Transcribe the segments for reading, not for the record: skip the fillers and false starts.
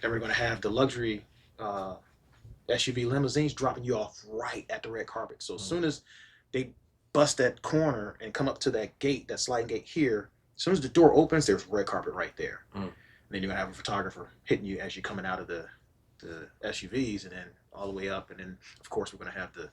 and we're going to have the luxury SUV limousines dropping you off right at the red carpet. So as soon as they bust that corner and come up to that gate, that sliding gate here, as soon as the door opens, there's red carpet right there. And then you're going to have a photographer hitting you as you're coming out of the SUVs, and then all the way up. And then, of course, we're going to have the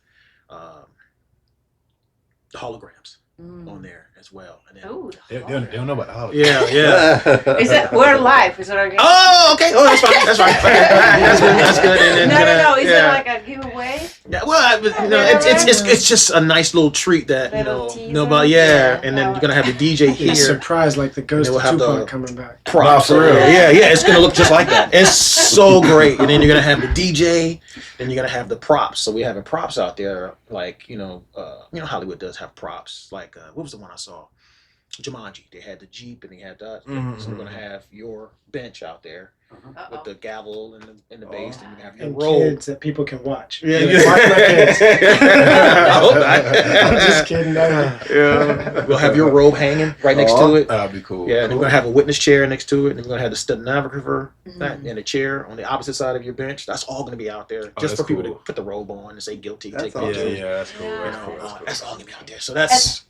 holograms on there as well. And then, they don't know about the holiday. Yeah. Is it we're live? Is it okay? Oh, okay. Oh, that's fine. That's right. That's good. And then No. Is it like a giveaway? Yeah. Well, it's just a nice little treat that nobody. Yeah. And then you're gonna have the DJ here. It's surprised like the ghost of Tupac coming back. Props. For real. Yeah. It's gonna look just like that. It's so great. And then you're gonna have the DJ. Then you're gonna have the props. So we have props out there, like Hollywood does have props. Like what was the one I saw? Jumanji. They had the Jeep and they had that. So we're gonna have your bench out there with the gavel and the bass, and you have your robe. Kids that people can watch. Yeah. Watch my kids. I hope not. I'm just kidding. Yeah. We'll have your robe hanging right next to it. That'd be cool. Yeah, and we're gonna have a witness chair next to it, and we're gonna have the stenographer and a chair on the opposite side of your bench. That's all gonna be out there just for people to put the robe on and say guilty. That's awesome. Yeah, that's cool. That's all gonna be out there. So that's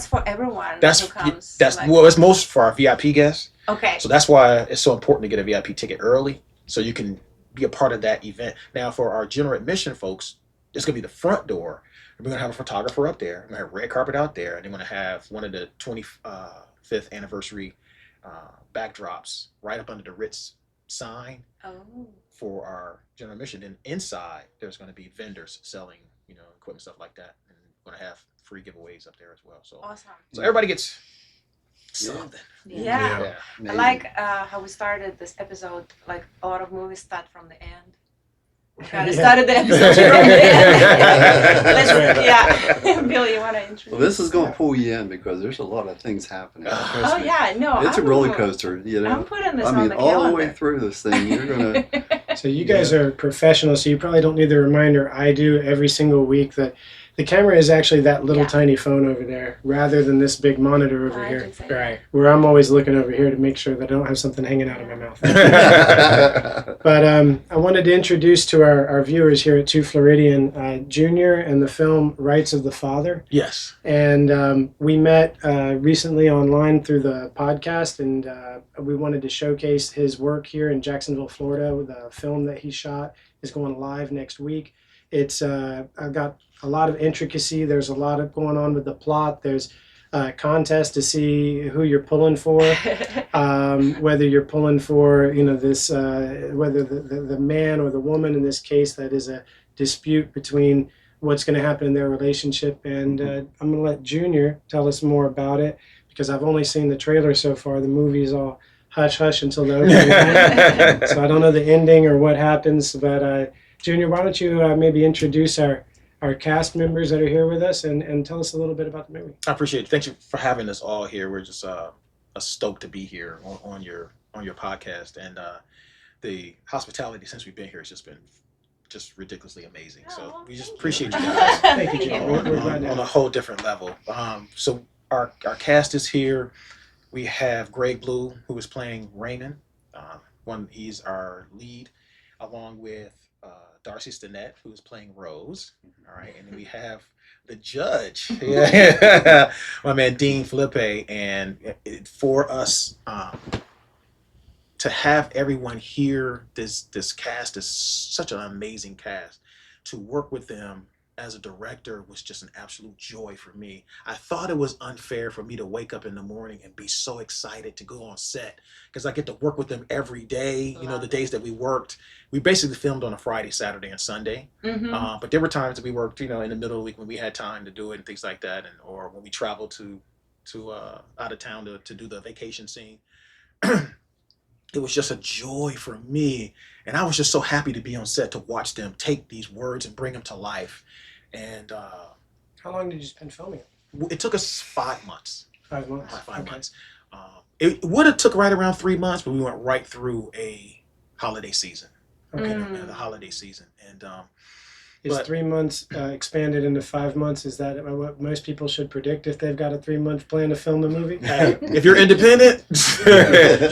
for everyone who comes. It's most for our VIP guests. Okay. So that's why it's so important to get a VIP ticket early, so you can be a part of that event. Now, for our general admission folks, it's gonna be the front door. We're gonna have a photographer up there. We're gonna have red carpet out there, and they're gonna have one of the 25th anniversary backdrops right up under the Ritz sign for our general admission. And inside, there's gonna be vendors selling, equipment, stuff like that, and we're gonna have free giveaways up there as well. So awesome. So everybody gets something. Yeah. I like how we started this episode. Like a lot of movies start from the end. We kind of started the episode from the end. Billy, you want to introduce? Well, this is going to pull you in because there's a lot of things happening. It's a roller coaster. I'm putting this on the calendar. All the way through this thing, you're going to. So you guys are professionals, so you probably don't need the reminder I do every single week that the camera is actually that little tiny phone over there rather than this big monitor over here. Right. Where I'm always looking over here to make sure that I don't have something hanging out of my mouth. But I wanted to introduce to our viewers here at 2 Floridian Junior and the film Rights of the Father. Yes. And we met recently online through the podcast, and we wanted to showcase his work here in Jacksonville, Florida. The film that he shot is going live next week. It's I've got a lot of intricacy. There's a lot of going on with the plot. There's a contest to see who you're pulling for, whether you're pulling for this whether the man or the woman in this case that is a dispute between what's going to happen in their relationship. And I'm going to let Junior tell us more about it because I've only seen the trailer so far. The movie's all hush hush until the opening. So I don't know the ending or what happens, but Junior, why don't you maybe introduce our cast members that are here with us and tell us a little bit about the movie. I appreciate it. Thank you for having us all here. We're just stoked to be here on your podcast, and the hospitality since we've been here has just been ridiculously amazing. So we just appreciate you guys. Thank you, Junior. On a whole different level. So our cast is here. We have Greg Blue, who is playing Raymond. He's our lead, along with Darcy Stinnett, who is playing Rose. All right, and then we have the judge, my man Dean Felipe, and for us to have everyone here, this cast is such an amazing cast. To work with them as a director was just an absolute joy for me. I thought it was unfair for me to wake up in the morning and be so excited to go on set because I get to work with them every day. The days that we worked, we basically filmed on a Friday, Saturday, and Sunday. But there were times that we worked, in the middle of the week when we had time to do it and things like that, or when we traveled to out of town to do the vacation scene. It was just a joy for me, and I was just so happy to be on set to watch them take these words and bring them to life. And how long did you spend filming it? It took us 5 months. 5 months. About 5 months. It would have took right around 3 months, but we went right through a holiday season. Okay. The holiday season, and Is But- 3 months expanded into 5 months? Is that what most people should predict if they've got a 3-month plan to film a movie? Hey, if you're independent,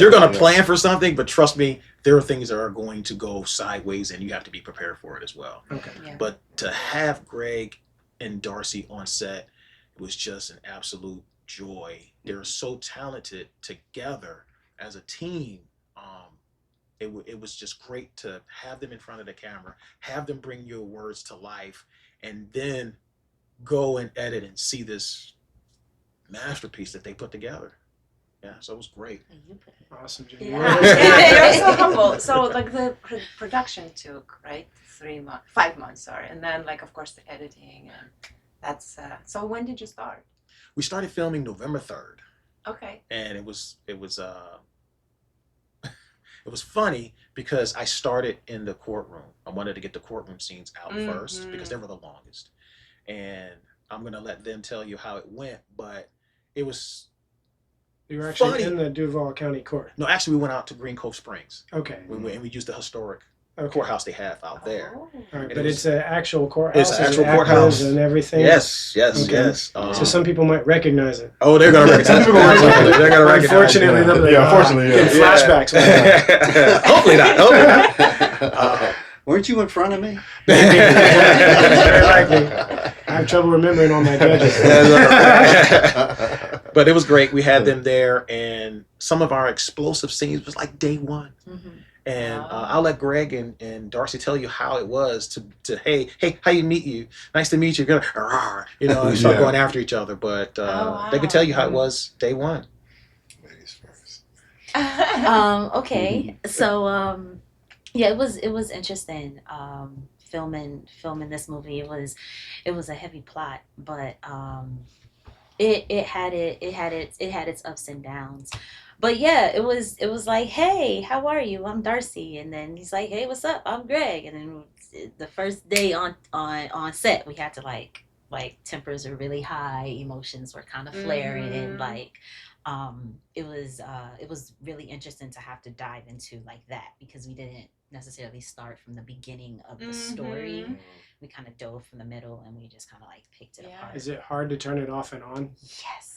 you're going to plan for something, but trust me, there are things that are going to go sideways and you have to be prepared for it as well. Okay. Yeah. But to have Greg and Darcy on set was just an absolute joy. They're so talented together as a team. It was just great to have them in front of the camera, have them bring your words to life, and then go and edit and see this masterpiece that they put together. Yeah, so it was great. Awesome, Jimmy. Yeah, yeah, you're so humble. So like the production took, right, 5 months, sorry, and then like of course the editing, and that's. So when did you start? We started filming November 3rd, Okay. and it was it was funny because I started in the courtroom. I wanted to get the courtroom scenes out first because they were the longest, and I'm gonna let them tell you how it went, but it was. You were actually Funny. in the Duval County Court. No, actually, we went out to Green Cove Springs. Okay. We went and we used the historic Okay. courtit's they have out there. Oh. All right, It but was- it's an actual courthouse. It's an with actual actors courthouse. and everything. Yes, yes, Okay. yes. So some people might recognize it. Oh, they're gonna recognize it. They're gonna recognize it. Unfortunately, they'll be like, Yeah, unfortunately, get yeah. flashbacks. Hopefully not. Hopefully not. Weren't you in front of me? Very likely. I have trouble remembering all my judges. But it was great. We had them there, and some of our explosive scenes was like day one. And I'll let Greg and Darcy tell you how it was to hey, how you meet you? Nice to meet you. And start Yeah. going after each other. But they could tell you how it was day one. Ladies first. Okay. So yeah, it was interesting. Filming this movie. It was a heavy plot, but it had its ups and downs. But yeah, it was like, hey, how are you? I'm Darcy, and then he's like, hey, what's up? I'm Greg, and then the first day on set, we had to like tempers were really high, emotions were kind of flaring, it was really interesting to have to dive into like that because we didn't necessarily start from the beginning of the story. We kind of dove from the middle and we just kind of like picked it Yeah. apart. Is it hard to turn it off and on? Yes.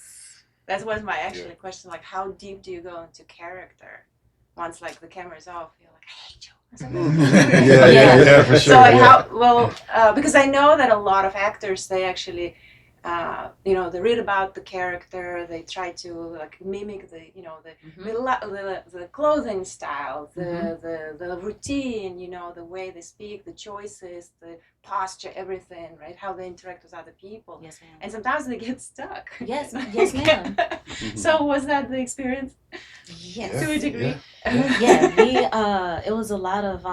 That was my actually question. Like, how deep do you go into character? Once like the camera's off, you're like, I hate you. Or something. Yeah, for sure. So like yeah. because I know that a lot of actors they actually, they read about the character, they try to like mimic the the clothing style, the routine, the way they speak, the choices, the posture, everything, right? How they interact with other people. Yes, ma'am. And sometimes they get stuck. Yes, yes, ma'am. So was that the experience? Yes. To a degree. Yeah, it was a lot of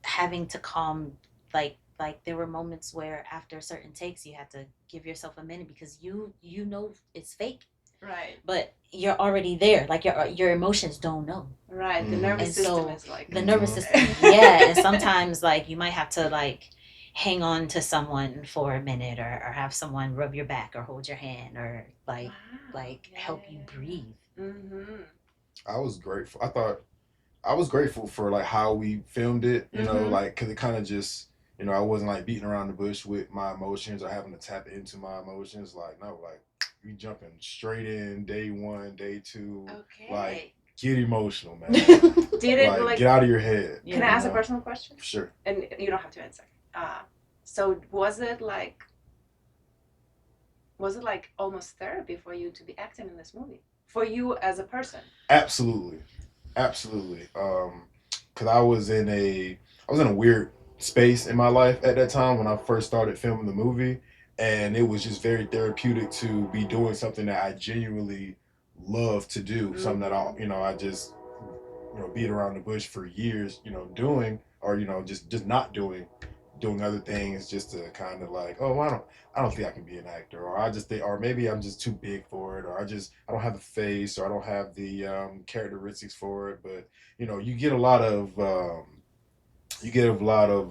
having to calm, like there were moments where after certain takes you had to give yourself a minute because you know it's fake, Right. but you're already there, like your emotions don't know. Right. The nervous And so system is like The nervous system, yeah, and sometimes like you might have to like hang on to someone for a minute or have someone rub your back or hold your hand or like help you breathe. Mm-hmm. I was grateful. I was grateful for like how we filmed it, like because it kind of just, I wasn't like beating around the bush with my emotions or having to tap into my emotions. Like, no, like we jumping straight in day one, day two. Okay. Like, get emotional, man. Did it like, get out of your head. Can I ask a personal question? Sure. And you don't have to answer. So was it like almost therapy for you to be acting in this movie? For you as a person? Absolutely. Cause I was in a weird space in my life at that time when I first started filming the movie, and it was just very therapeutic to be doing something that I genuinely love to do, something that I just beat around the bush for years, doing, or just not doing other things just to kind of like, oh, I don't think I can be an actor, or I just think, or maybe I'm just too big for it, or I don't have the face, or I don't have the characteristics for it. But you get a lot of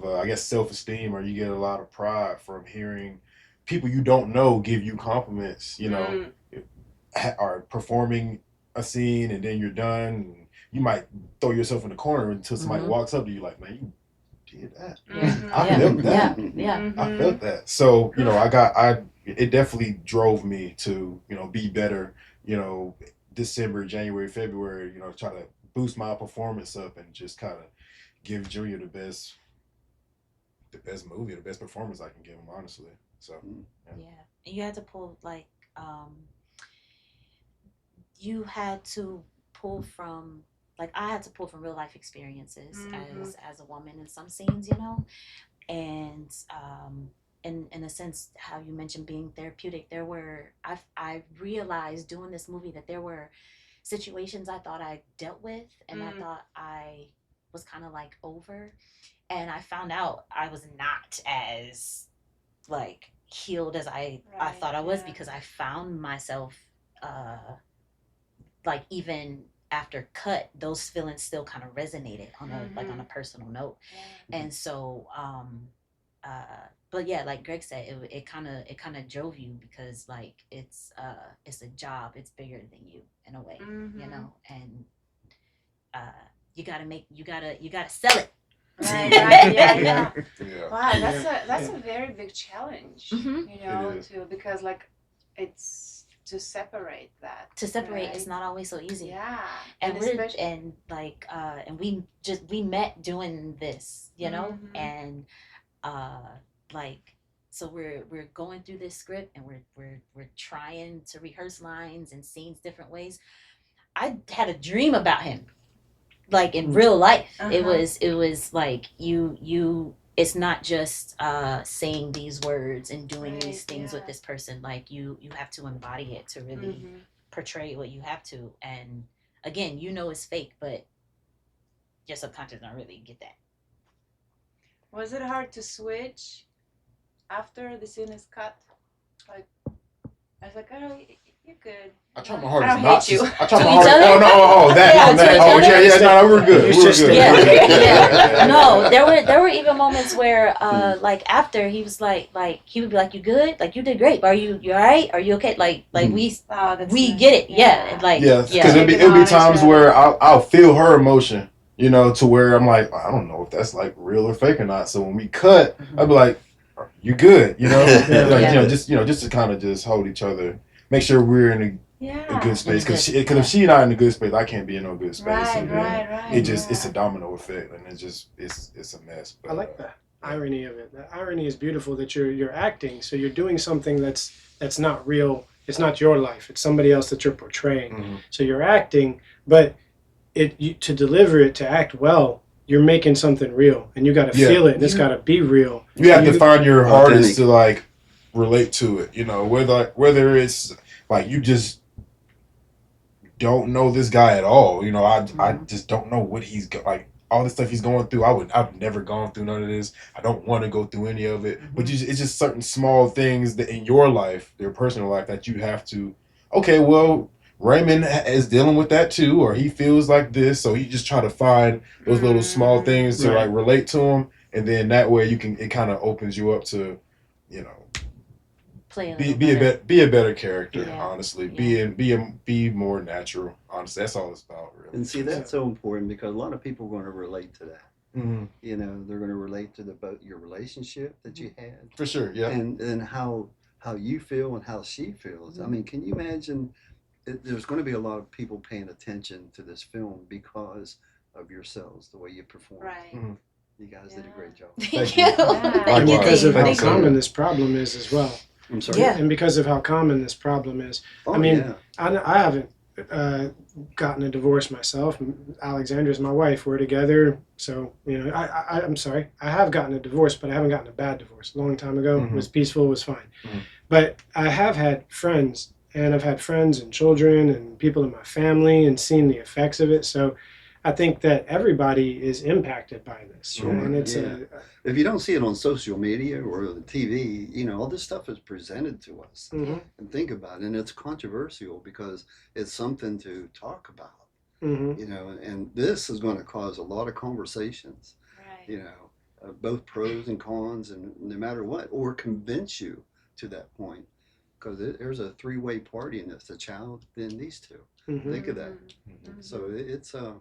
I guess self-esteem, or you get a lot of pride from hearing people you don't know give you compliments, are performing a scene and then you're done, and you might throw yourself in the corner until somebody walks up to you like, man, you did that. Mhm. I Yeah. felt that. Yeah. I felt that. So, it definitely drove me to, be better, December, January, February, try to boost my performance up and just kind of give Junior the best movie, the best performance I can give him, honestly. So, Yeah. And you had to pull um you had to pull from I had to pull from real life experiences as a woman in some scenes, and in a sense how you mentioned being therapeutic, I realized doing this movie that there were situations I thought I dealt with and I thought I was kind of over, and I found out I was not as healed as I Right, thought I was, yeah. because I found myself even after cut, those feelings still kind of resonated on a personal note. Yeah. And so but yeah, like Greg said, it kind of drove you, because it's a job, it's bigger than you in a way, and you gotta sell it. Right, right, yeah, yeah. yeah. Wow, Yeah. that's a very big challenge, Mhm. It is. because it's to separate that. To separate, right? it's not always so easy. Yeah, And especially. and we met doing this, Mhm. and like so we're going through this script, and we're trying to rehearse lines and scenes different ways. I had a dream about him, in real life. It Uh-huh. was you it's not just saying these words and doing Right, these things with yeah. this person. You have to embody it to really portray what you have to. And again, it's fake, but your subconscious don't really get that. Was it hard to switch after the scene is cut? Like, I was like, oh, you're good. I try my I hardest don't not hate you. I try To my each hardest. other? Oh no! Oh that! Yeah, Oh to that! each Oh other? yeah! No, we're good. It's We're just good. Yeah. No, there were even moments where after he was he would be like, you good? Like, you did great. Are you all right? Are you okay? Oh, that's we nice. get it. Yeah. And Yeah, because Yeah. it'll be times Yeah. where I'll feel her emotion, to where I'm like, I don't know if that's real or fake or not. So when we cut, I'll be like, you good? Yeah. Just to kind of just hold each other, make sure we're in a Yeah. good space. Because Yeah. if she's not in a good space, I can't be in no good space. Right, And then right. it's a yeah. domino effect, and it's a mess. But, I like the irony of it. The irony is beautiful, that you're acting, so you're doing something that's not real. It's not your life. It's somebody else that you're portraying. Mhm. So you're acting, but to deliver it, to act well, you're making something real, and you got to feel it, and it's got to be real. You have to find your hardest Authentic. to relate to it. Whether it's you just don't know this guy at all. I just don't know what he's all the stuff he's going through. I've never gone through none of this. I don't want to go through any of it. But it's just certain small things that in your life, your personal life, that you have to. Okay, well, Raymond is dealing with that too, or he feels like this, so you just try to find those little small things to Right. relate to him, and then that way it kind of opens you up to, Play a be little better. be a better character. Yeah. Honestly, Yeah. be more natural. Honestly, that's all it's about, really. And see, that's so important because a lot of people are going to relate to that. Mm-hmm. They're going to relate to your relationship that you had, For sure, yeah. and how you feel and how she feels. I mean, can you imagine? There's going to be a lot of people paying attention to this film because of yourselves, the way you perform. Right. Mm-hmm. You guys did a great job. Thank you. you. Yeah. And because of how Thank you. common this problem is as well. I'm sorry. Yeah. And because of how common this problem is. Oh, I mean, yeah. I haven't gotten a divorce myself. Alexandra's my wife. We're together. So, I'm sorry. I have gotten a divorce, but I haven't gotten a bad divorce. A long time ago. It was peaceful. It was fine. Mhm. But I have had friends, and I've had friends and children and people in my family, and seen the effects of it. So I think that everybody is impacted by this. Sure, And it's yeah. If you don't see it on social media or the TV, all this stuff is presented to us. Mhm. And think about it. And it's controversial because it's something to talk about, Mhm. and this is going to cause a lot of conversations, Right. both pros and cons, and no matter what, or convince you to that point. Because there's a three-way party in this, the child, then these two. Mhm. Think of that. Mhm. So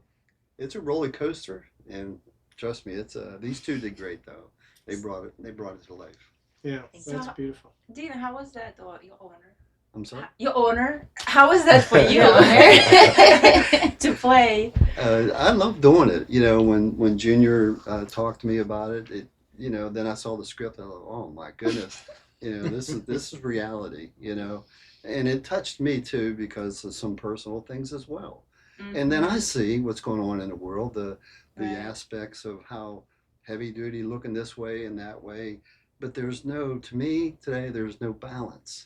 it's a roller coaster, and trust me, it's these two did great though. They brought it to life. Yeah, So- that's beautiful. Dina, how was that, your owner? I'm sorry. Your owner? How was that for you to play? I love doing it. You know, when Junior talked to me about it, you know, then I saw the script. And I thought, oh my goodness, you know, this is reality. You know, and it touched me too because of some personal things as well. And then I see what's going on in the world, the Right. aspects of how heavy duty looking this way and that way. But there's no, to me today, there's no balance,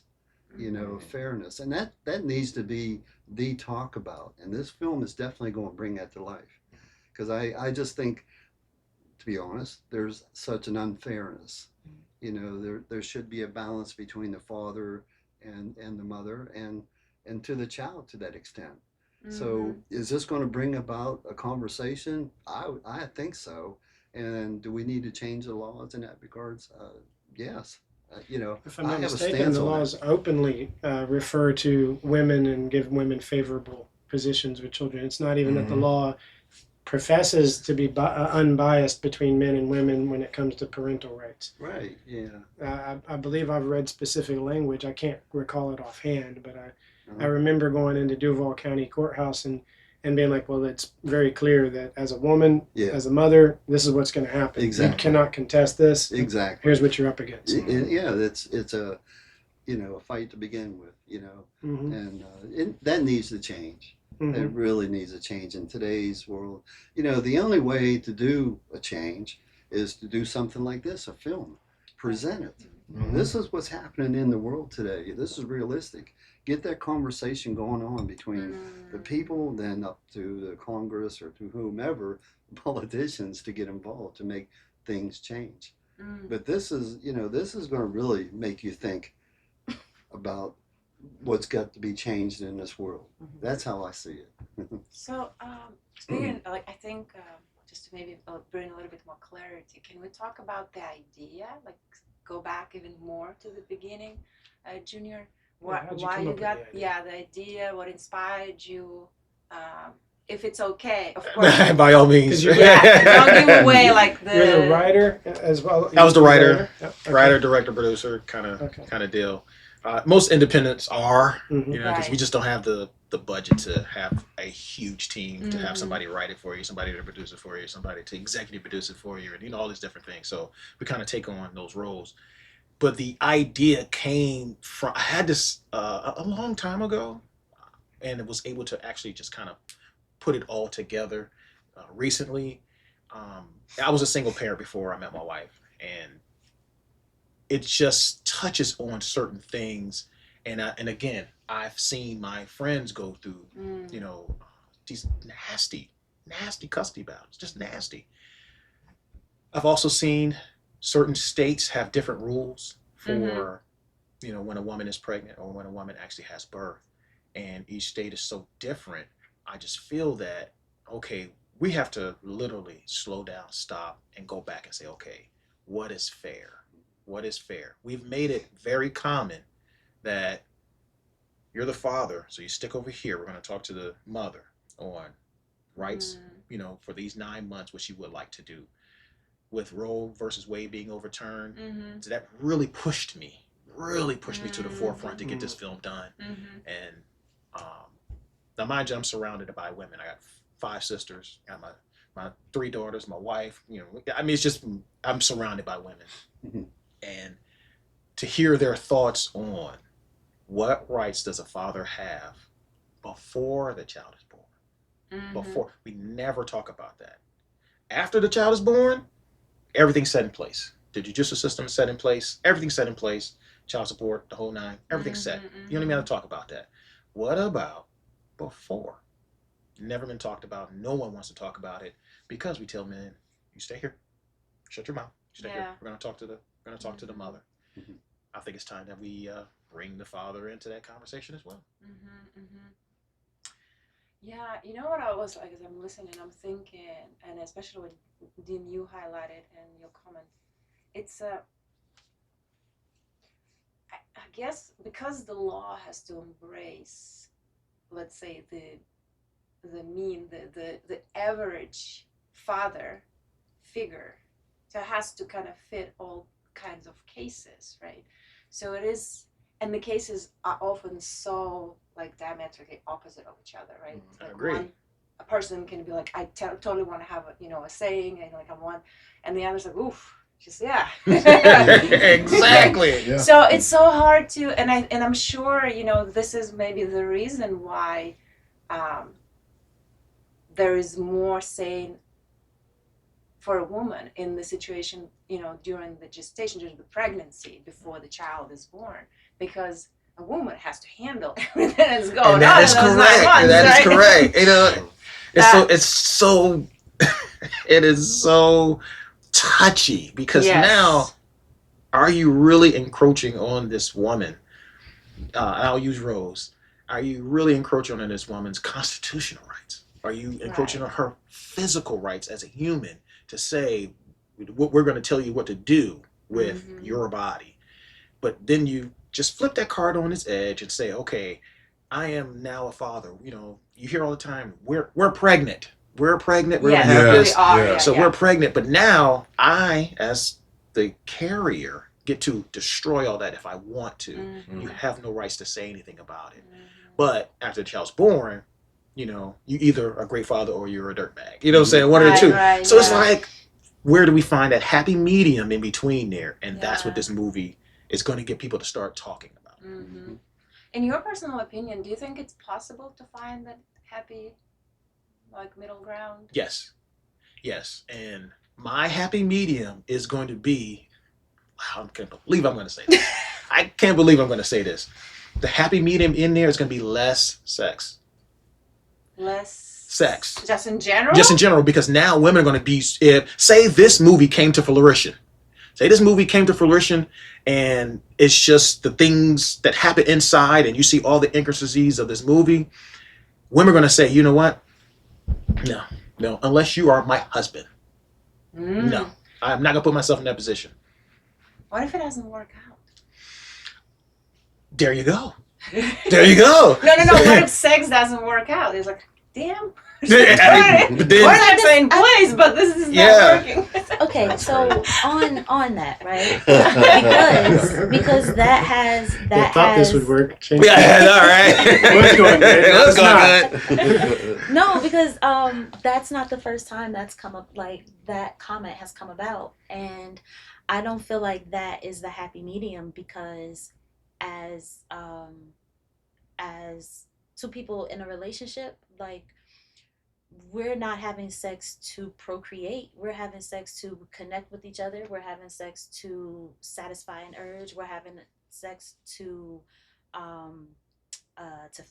you know, fairness. And that needs to be the talk about. And this film is definitely going to bring that to life. Because I just think, to be honest, there's such an unfairness. You know, there should be a balance between the father and the mother and to the child to that extent. So is this going to bring about a conversation? I think so. And do we need to change the laws in that regards? Yes. You know, If I'm I not have a mistaken, stance the on laws it. openly refer to women and give women favorable positions with children. It's not even that the Mhm. law professes to be unbiased between men and women when it comes to parental rights. Right. Yeah. I believe I've read specific language. I can't recall it offhand, but I Uh-huh. remember going into Duval County Courthouse and being like, well, it's very clear that as a woman, Yeah. as a mother, this is what's going to happen. Exactly. You cannot contest this. Exactly. Here's what you're up against. Yeah. It's a, you know, a fight to begin with. You know, Mm-hmm. and that needs to change. Mm-hmm. It really needs a change in today's world. You know, the only way to do a change is to do something like this, a film, present it. Mhm. This is what's happening in the world today. This is realistic. Get that conversation going on between the people, then up to the Congress or to whomever, politicians to get involved to make things change. But this is, you know, this is going to really make you think about what's got to be changed in this world. That's how I see it. So, speaking, like, I think just to maybe bring a little bit more clarity, can we talk about the idea? Like, go back even more to the beginning, Junior. How'd you Why come you up with got the idea? the idea? What inspired you? If it's okay, of course. By all means. 'Cause you're- Yeah, don't give away like the. You're the writer as well. I was the You're writer. Yep, okay. Writer, director, producer, kind Okay. of deal. Most independents are, Mhm. you know, because we Right. just don't have the budget to have a huge team to have Mhm. somebody write it for you, somebody to produce it for you, somebody to executive produce it for you, and you know all these different things. So we kind of take on those roles. But the idea came from I had this a long time ago, and it was able to actually just kind of put it all together recently. I was a single parent before I met my wife, and it just touches on certain things. And again, I've seen my friends go through, you know, these nasty custody battles, just nasty. I've also seen certain states have different rules for, you know, when a woman is pregnant or when a woman actually has birth, and each state is so different. I just feel that, okay, we have to literally slow down, stop, and go back and say, okay, what is fair? What is fair? We've made it very common that you're the father, so you stick over here. We're going to talk to the mother on rights, you know, for these 9 months, what she would like to do. With Roe versus Wade being overturned, so that really pushed me to the forefront to get this film done. And now, mind you, I'm surrounded by women. I got 5 sisters, got my 3 daughters, my wife. You know, I mean, it's just I'm surrounded by women, and to hear their thoughts on what rights does a father have before the child is born. Before, we never talk about that. After the child is born, everything's set in place. The judicial system is set in place. Everything's set in place. Child support, the whole 9. Everything's set. You don't even have to talk about that. What about before? Never been talked about. No one wants to talk about it because we tell men, "You stay here. Shut your mouth. Stay here. We're gonna talk to the mother." I think it's time that we bring the father into that conversation as well. Yeah, you know what I was like as I'm listening, I'm thinking, and especially when Dean you highlighted in your comment, it's I guess because the law has to embrace, let's say the average father figure. So it has to kind of fit all kinds of cases, right? So it is, and the cases are often so like diametrically opposite of each other, right? I Like agree. a person can be like, I totally want to have a saying, and like I want, and the other's like, oof, just yeah. Exactly. Yeah. So it's so hard to, and I'm sure this is maybe the reason why there is more saying for a woman in the situation, during the gestation, during the pregnancy, before the child is born, because a woman has to handle everything that's going on. And that is in those 9 correct. months, That is right? correct. It is so touchy because Yes. now, are you really encroaching on this woman? I'll use Rose. Are you really encroaching on this woman's constitutional rights? Are you encroaching on her physical rights as a human to say, we're going to tell you what to do with your body? But then you just flip that card on its edge and say, okay, I am now a father. You hear all the time, we're pregnant. We're pregnant. We're Yes, going to have Yeah. we this. are. Yeah. So we're pregnant. But now I, as the carrier, get to destroy all that if I want to. Mhm. You have no rights to say anything about it. But after the child's born, you either a great father or you're a dirtbag. You know what I'm saying? One of the two. Right, So it's yeah. like, where do we find that happy medium in between there? And that's what Yeah. this movie is going to get people to start talking about. Mm-hmm. In your personal opinion, do you think it's possible to find that happy, like, middle ground? Yes. And my happy medium is going to be, wow, I can't believe I'm going to say this. I can't believe I'm going to say this. The happy medium in there is going to be less sex. Less Sex. Just in general? Just in general, because now women are going to be, say this movie came to fruition. And it's just the things that happen inside and you see all the intricacies of this movie. Women are going to say, you know what? No, unless you are my husband. No, I'm not going to put myself in that position. What if it doesn't work out? There you go. No. What if sex doesn't work out? It's like, damn. But then- We're in the same place, but this is not working. Okay, so on that, right? Because that has I thought this would work. Change Yeah, all right. What's going good? What's It's going good? No, because that's not the first time that's come up. Like that comment has come about, and I don't feel like that is the happy medium because as two people in a relationship, like we're not having sex to procreate. We're having sex to connect with each other. We're having sex to satisfy an urge. We're having sex to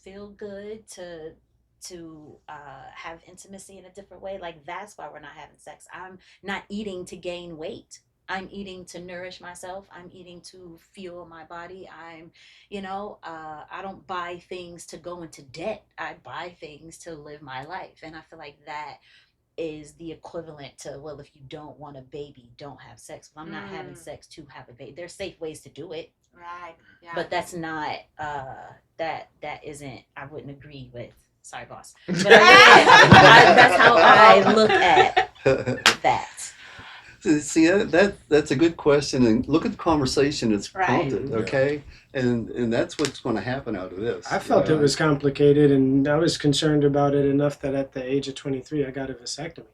feel good, to have intimacy in a different way. Like that's why we're not having sex. I'm not eating to gain weight. I'm eating to nourish myself. I'm eating to fuel my body. I don't buy things to go into debt. I buy things to live my life. And I feel like that is the equivalent to, well, if you don't want a baby, don't have sex. Well, I'm not having sex to have a baby. There's safe ways to do it. Right. Yeah. But that's not, that isn't, I wouldn't agree with. Sorry, boss. But that's how I look at that. See, that's a good question, and look at the conversation it's Right. prompted, okay? And that's what's going to happen out of this. I felt it was complicated, and I was concerned about it enough that at the age of 23, I got a vasectomy.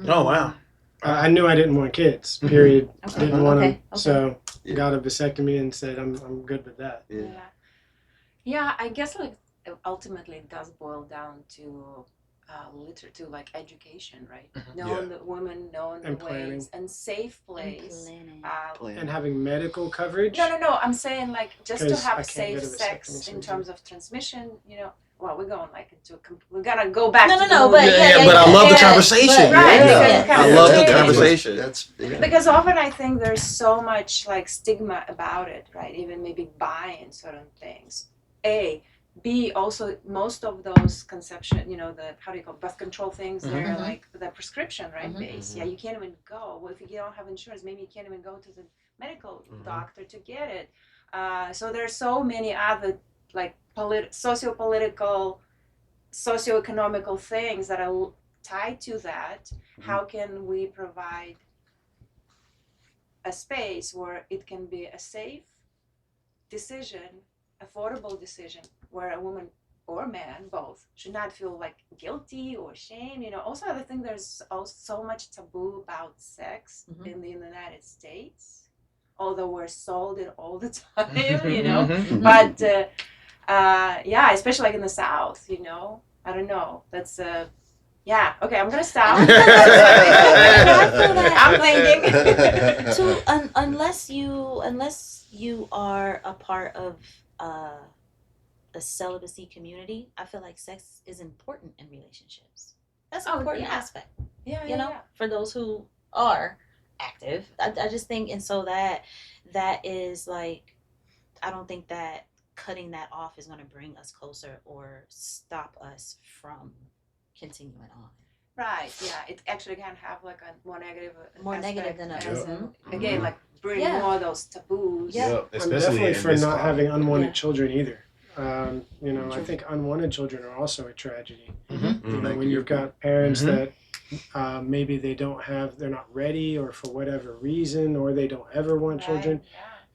Oh, wow. I knew I didn't want kids. Period. Okay. Didn't want them, Okay. so Yeah. got a vasectomy and said I'm good with that. Yeah, I guess like ultimately it does boil down to literature, to like education, right? Knowing the women, knowing And the planning. ways, and safe place. And having medical coverage. No. I'm saying like just to 'Cause I have can't safe get a sex vasectomy in surgery. terms of transmission. Well, we're going like into we gotta go back. No, to no, the no, movie. but But I love the Yeah. conversation. Right, Yeah. because I love the it's- conversation. That's Because often I think there's so much like stigma about it, right? Even maybe buying certain things. B, also most of those conception, the how do you call it, birth control things, they're like the prescription, right? Base. Yeah, you can't even go. Well, if you don't have insurance, maybe you can't even go to the medical doctor to get it. So there's so many other like socio-political, socio-economical things that are tied to that, how can we provide a space where it can be a safe decision, affordable decision, where a woman or man, both, should not feel like guilty or shame. Also I think there's also so much taboo about sex in the United States, although we're sold it all the time, but yeah, especially like in the South, I don't know. That's yeah. Okay, I'm gonna stop. I feel that. I'm thinking. Unless you are a part of the celibacy community, I feel like sex is important in relationships. That's an important aspect. Yeah, for those who are active. I just think, and so that is like, I don't think that cutting that off is going to bring us closer or stop us from continuing on. Right. Yeah. It actually can have like a more negative than again, like bring more of those taboos. Yeah, I'm definitely for not having unwanted children either. I think unwanted children are also a tragedy. When you've got parents that maybe they're not ready, or for whatever reason, or they don't ever want children,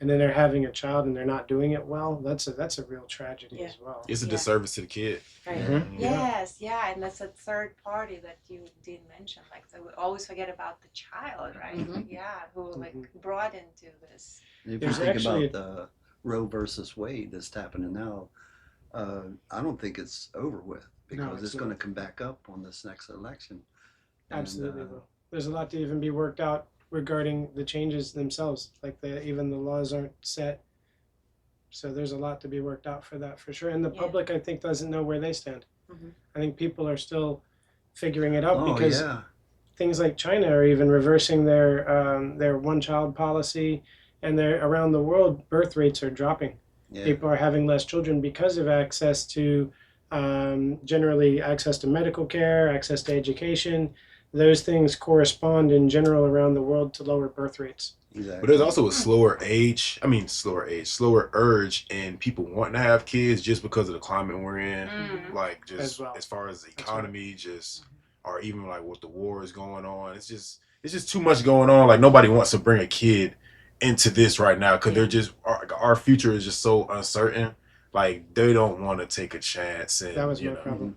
and then they're having a child and they're not doing it well. That's a real tragedy as well. It's a disservice to the kid. Right. Yes, and that's a third party that you didn't mention. Like, so we always forget about the child, right? Who like brought into this. If you think about the Roe versus Wade that's happening now, I don't think it's over with, because it's going to come back up on this next election. Absolutely will. There's a lot to even be worked out regarding the changes themselves. Like even the laws aren't set, so there's a lot to be worked out for that, for sure. And the public, I think, doesn't know where they stand. I think people are still figuring it out, because things like China are even reversing their one-child policy, and they're around the world, birth rates are dropping. People are having less children because of access to generally access to medical care, access to education. Those things correspond in general around the world to lower birth rates. Exactly. But there's also a slower urge in people wanting to have kids just because of the climate we're in. Like, just as far as the economy, or even like what the war is going on. It's just too much going on. Like, nobody wants to bring a kid into this right now, because they're just, our future is just so uncertain. Like, they don't want to take a chance. And that was my problem.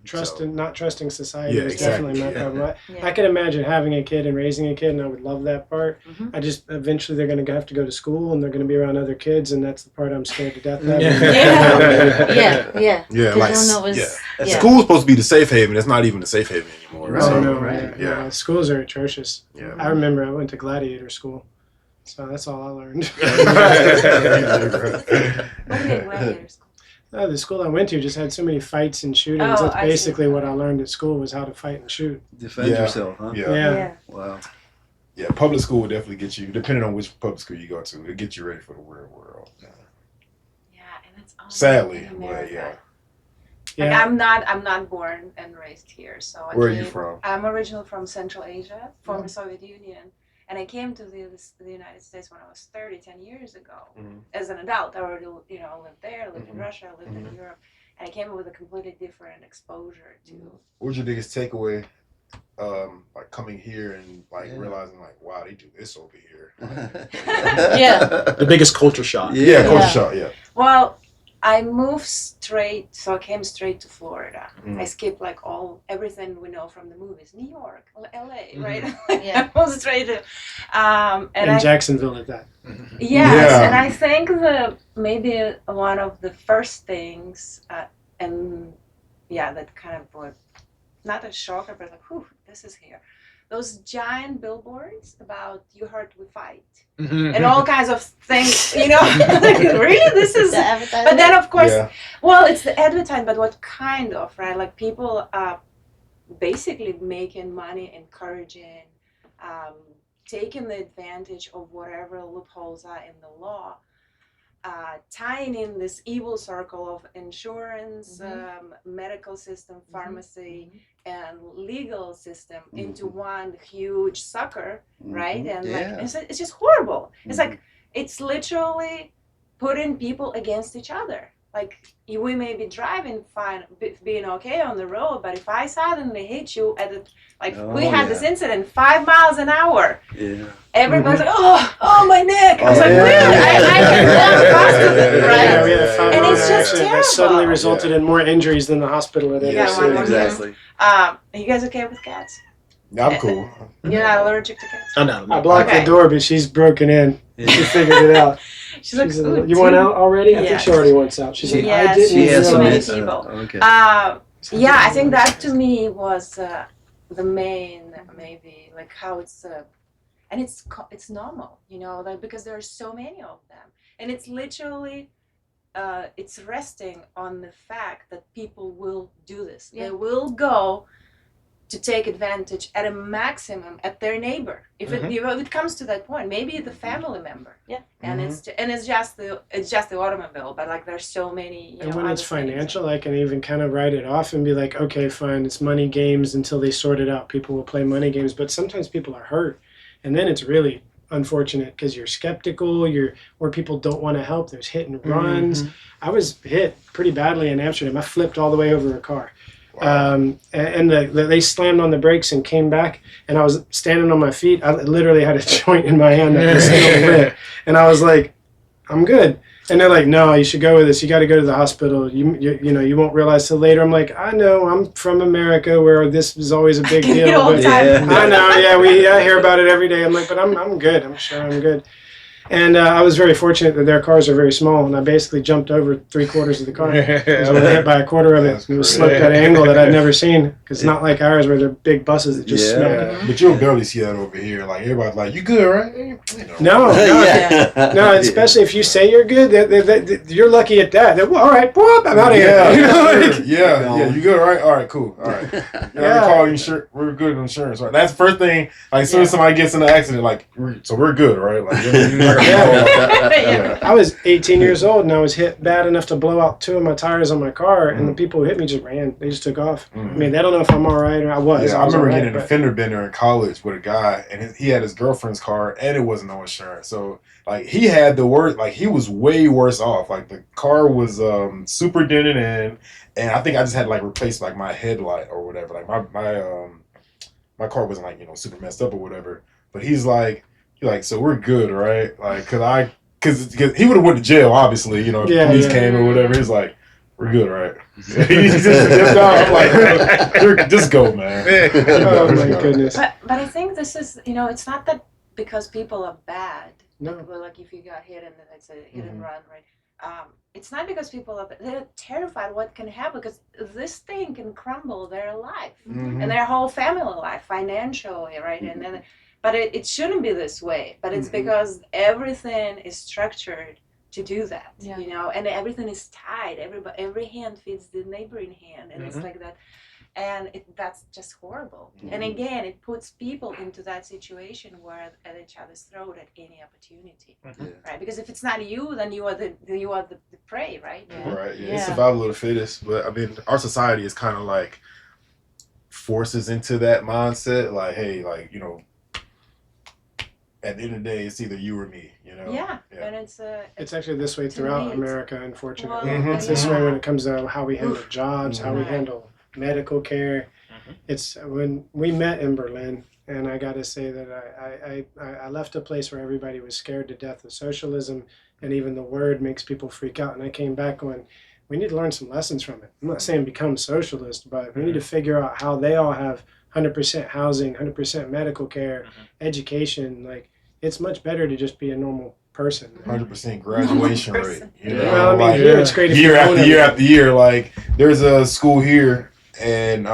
Not trusting society was definitely my problem. I can imagine having a kid and raising a kid, and I would love that part. I just, eventually they're going to have to go to school, and they're going to be around other kids, and that's the part I'm scared to death of. School's supposed to be the safe haven. It's not even the safe haven anymore. No, schools are atrocious. I remember I went to gladiator school, so that's all I learned. Gladiator school? The school I went to just had so many fights and shootings. That's basically what I learned at school, was how to fight and shoot. Defend yourself, huh? Yeah. Wow. Yeah, public school will definitely get you, depending on which public school you go to, it'll get you ready for the real world. Yeah, and it's all sadly, but yeah. Like, I'm not born and raised here, so Where are you from? I'm originally from Central Asia, former Soviet Union. And I came to the United States when I was 10 years ago. As an adult, I already, lived there, lived in Russia, lived in Europe. And I came with a completely different exposure to... What was your biggest takeaway, like, coming here and, like, realizing, like, wow, they do this over here? The biggest culture shock. Culture shock, Well, I came straight to Florida. I skipped like everything we know from the movies, New York, LA, right? I was straight to, and Jacksonville at that. Yes, and I think maybe one of the first things, that kind of was not a shocker, but like, whew, this is here. Those giant billboards about "You Heard We Fight" and all kinds of things, really, this is. The advertising. But then, of course, well, it's the advertising, but what kind of, right? Like, people are basically making money, encouraging, taking the advantage of whatever loopholes are in the law, tying in this evil circle of insurance, medical system, pharmacy, and legal system into one huge sucker, right? And like, it's just horrible. It's like, it's literally putting people against each other. we may be driving fine, being okay on the road, but if I suddenly hit you at the, we had this incident 5 miles an hour. Yeah. Everybody's like, oh, my neck. I was like, weird. I can walk faster, right? Yeah, we had a 5 And mile it's just accident that suddenly terrible. resulted in more injuries than the hospital had Yeah, ever one seen. more. Exactly. Are you guys okay with cats? I'm cool. You're not allergic to cats? Oh, no. I blocked Okay. the door, but she's broken in. Yeah. She figured it out. She looks She's good. you want out already? I think Yes. she already wants out. She's like, I Yes, didn't She has so many realize. some. people. Okay. Yeah, I think that to me was the main, maybe, how it's, and it's normal, because there are so many of them. And it's literally, it's resting on the fact that people will do this. Yeah. They will go to take advantage at a maximum at their neighbor. If it comes to that point, maybe the family member. Yeah. And it's just the automobile, but there's so many. And when other it's things. financial, I can even kind of write it off and be like, okay, fine, it's money games until they sort it out. People will play money games, but sometimes people are hurt. And then it's really unfortunate because you're skeptical, or people don't want to help. There's hit and runs. I was hit pretty badly in Amsterdam. I flipped all the way over a car. And they slammed on the brakes and came back, and I was standing on my feet. I literally had a joint in my hand that was still lit, and I was like, I'm good. And they're like, no, you should go with this. You got to go to the hospital. You won't realize till later. I'm like, I know, I'm from America where this is always a big deal. All the But time. I know, yeah, I hear about it every day. I'm like, but I'm good. I'm sure I'm good. And I was very fortunate that their cars are very small, and I basically jumped over 3/4 of the car. I was only hit by 1/4 of it. It was slipped at an angle that I'd never seen, because it's not like ours where they're big buses that just smack. But you'll barely see that over here. Like, everybody's like, you good, right? No, no, especially if you say you're good, you're lucky at that. Well, all right, whoop, I'm out of here. Yeah, you good, right? All right, cool. All right. Call insurance. We're good on insurance, right? That's the first thing. Like, as soon as somebody gets in an accident, we're good, right? Like, I was 18 years old, and I was hit bad enough to blow out 2 of my tires on my car, and the people who hit me just ran. They just took off. I mean, they don't know if I'm all right, or I was. Yeah, I I was remember all right, getting a fender bender in college with a guy, and he had his girlfriend's car, and it wasn't no insurance. So, he had the worst, he was way worse off. The car was super dented in, and I think I just had to replace my headlight or whatever. My car wasn't super messed up or whatever. But he's like, so we're good, right? Because he would have went to jail, obviously, if the police came or whatever. He's like, we're good, right? He just dipped out. I'm like, just go, man. Oh, my goodness. But I think this is, it's not that because people are bad. No. If you got hit and then it's a hit and run, right? It's not because people are bad. They're terrified what can happen, because this thing can crumble their life and their whole family life financially, right? And then, but it shouldn't be this way. But it's because everything is structured to do that, and everything is tied. Every hand feeds the neighboring hand, and it's like that. And that's just horrible. And again, it puts people into that situation where at each other's throat at any opportunity, right? Because if it's not you, then you are the prey, right? Right. Yeah. It's survival of the fittest. But I mean, our society is kind of forces into that mindset. Hey, at the end of the day, it's either you or me. Yeah. And It's actually this way throughout America, unfortunately. Well, It's this way when it comes to how we handle jobs, how we handle medical care. It's when we met in Berlin, and I got to say that I left a place where everybody was scared to death of socialism, and even the word makes people freak out. And I came back going, we need to learn some lessons from it. I'm not saying become socialist, but we need to figure out how they all have 100% housing, 100% medical care, education. It's much better to just be a normal person. 100% graduation rate. Well, I mean, here it's great. Year after year after year. There's a school here, and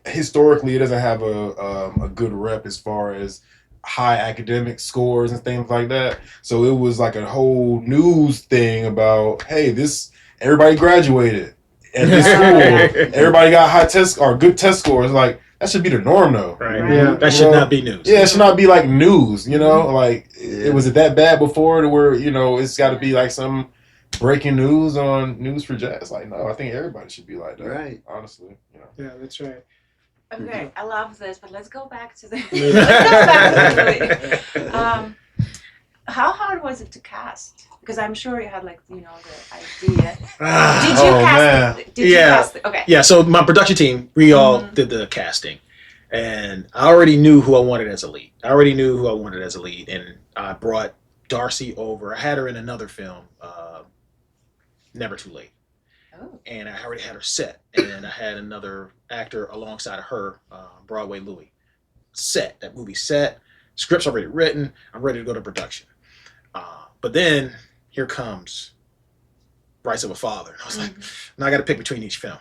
historically, it doesn't have a good rep as far as high academic scores and things like that. So it was a whole news thing about, hey, everybody graduated at this school. Everybody got high test or good test scores. That should be the norm, though. Right. Yeah. That should not be news. Yeah, it should not be news. It was it that bad before to where it's got to be some breaking news on News4Jazz. No, I think everybody should be like that. Right. Honestly. Yeah, that's right. Okay, I love this, but let's go back to the movie. How hard was it to cast? because I'm sure you had like the idea. Did Ah, you Oh, cast man. it? Did you Yeah. cast it? Okay. yeah, so my production team, we all Mhm. did the casting. And I already knew who I wanted as a lead. And I brought Darcy over. I had her in another film, Never Too Late. Oh. And I already had her set. And I had another actor alongside of her, Broadway Louie. Set. That movie set. Script's already written. I'm ready to go to production. But then here comes Rights of a Father. And I was like, now I got to pick between each film.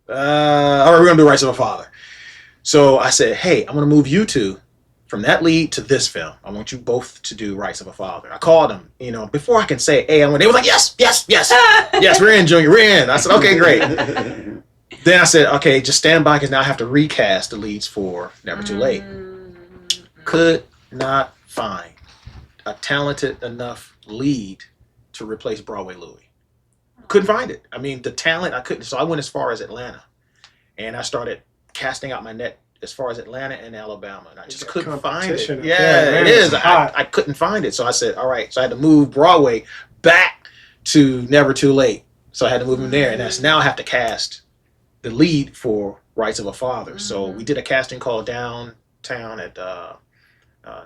All right, we're going to do Rights of a Father. So I said, hey, I'm going to move you two from that lead to this film. I want you both to do Rights of a Father. I called them, before I can say, hey, they were like, yes, we're in, Junior, we're in. I said, okay, great. Then I said, okay, just stand by because now I have to recast the leads for Never Too Late. Could not find a talented enough lead to replace Broadway Louie. Couldn't find it. I mean, the talent, I couldn't. So I went as far as Atlanta. And I started casting out my net as far as Atlanta and Alabama. And I just couldn't find it. Competition. Yeah, it is. Hot. I couldn't find it. So I said, all right. So I had to move Broadway back to Never Too Late. So I had to move him there. And now I have to cast the lead for Rights of a Father. So we did a casting call downtown at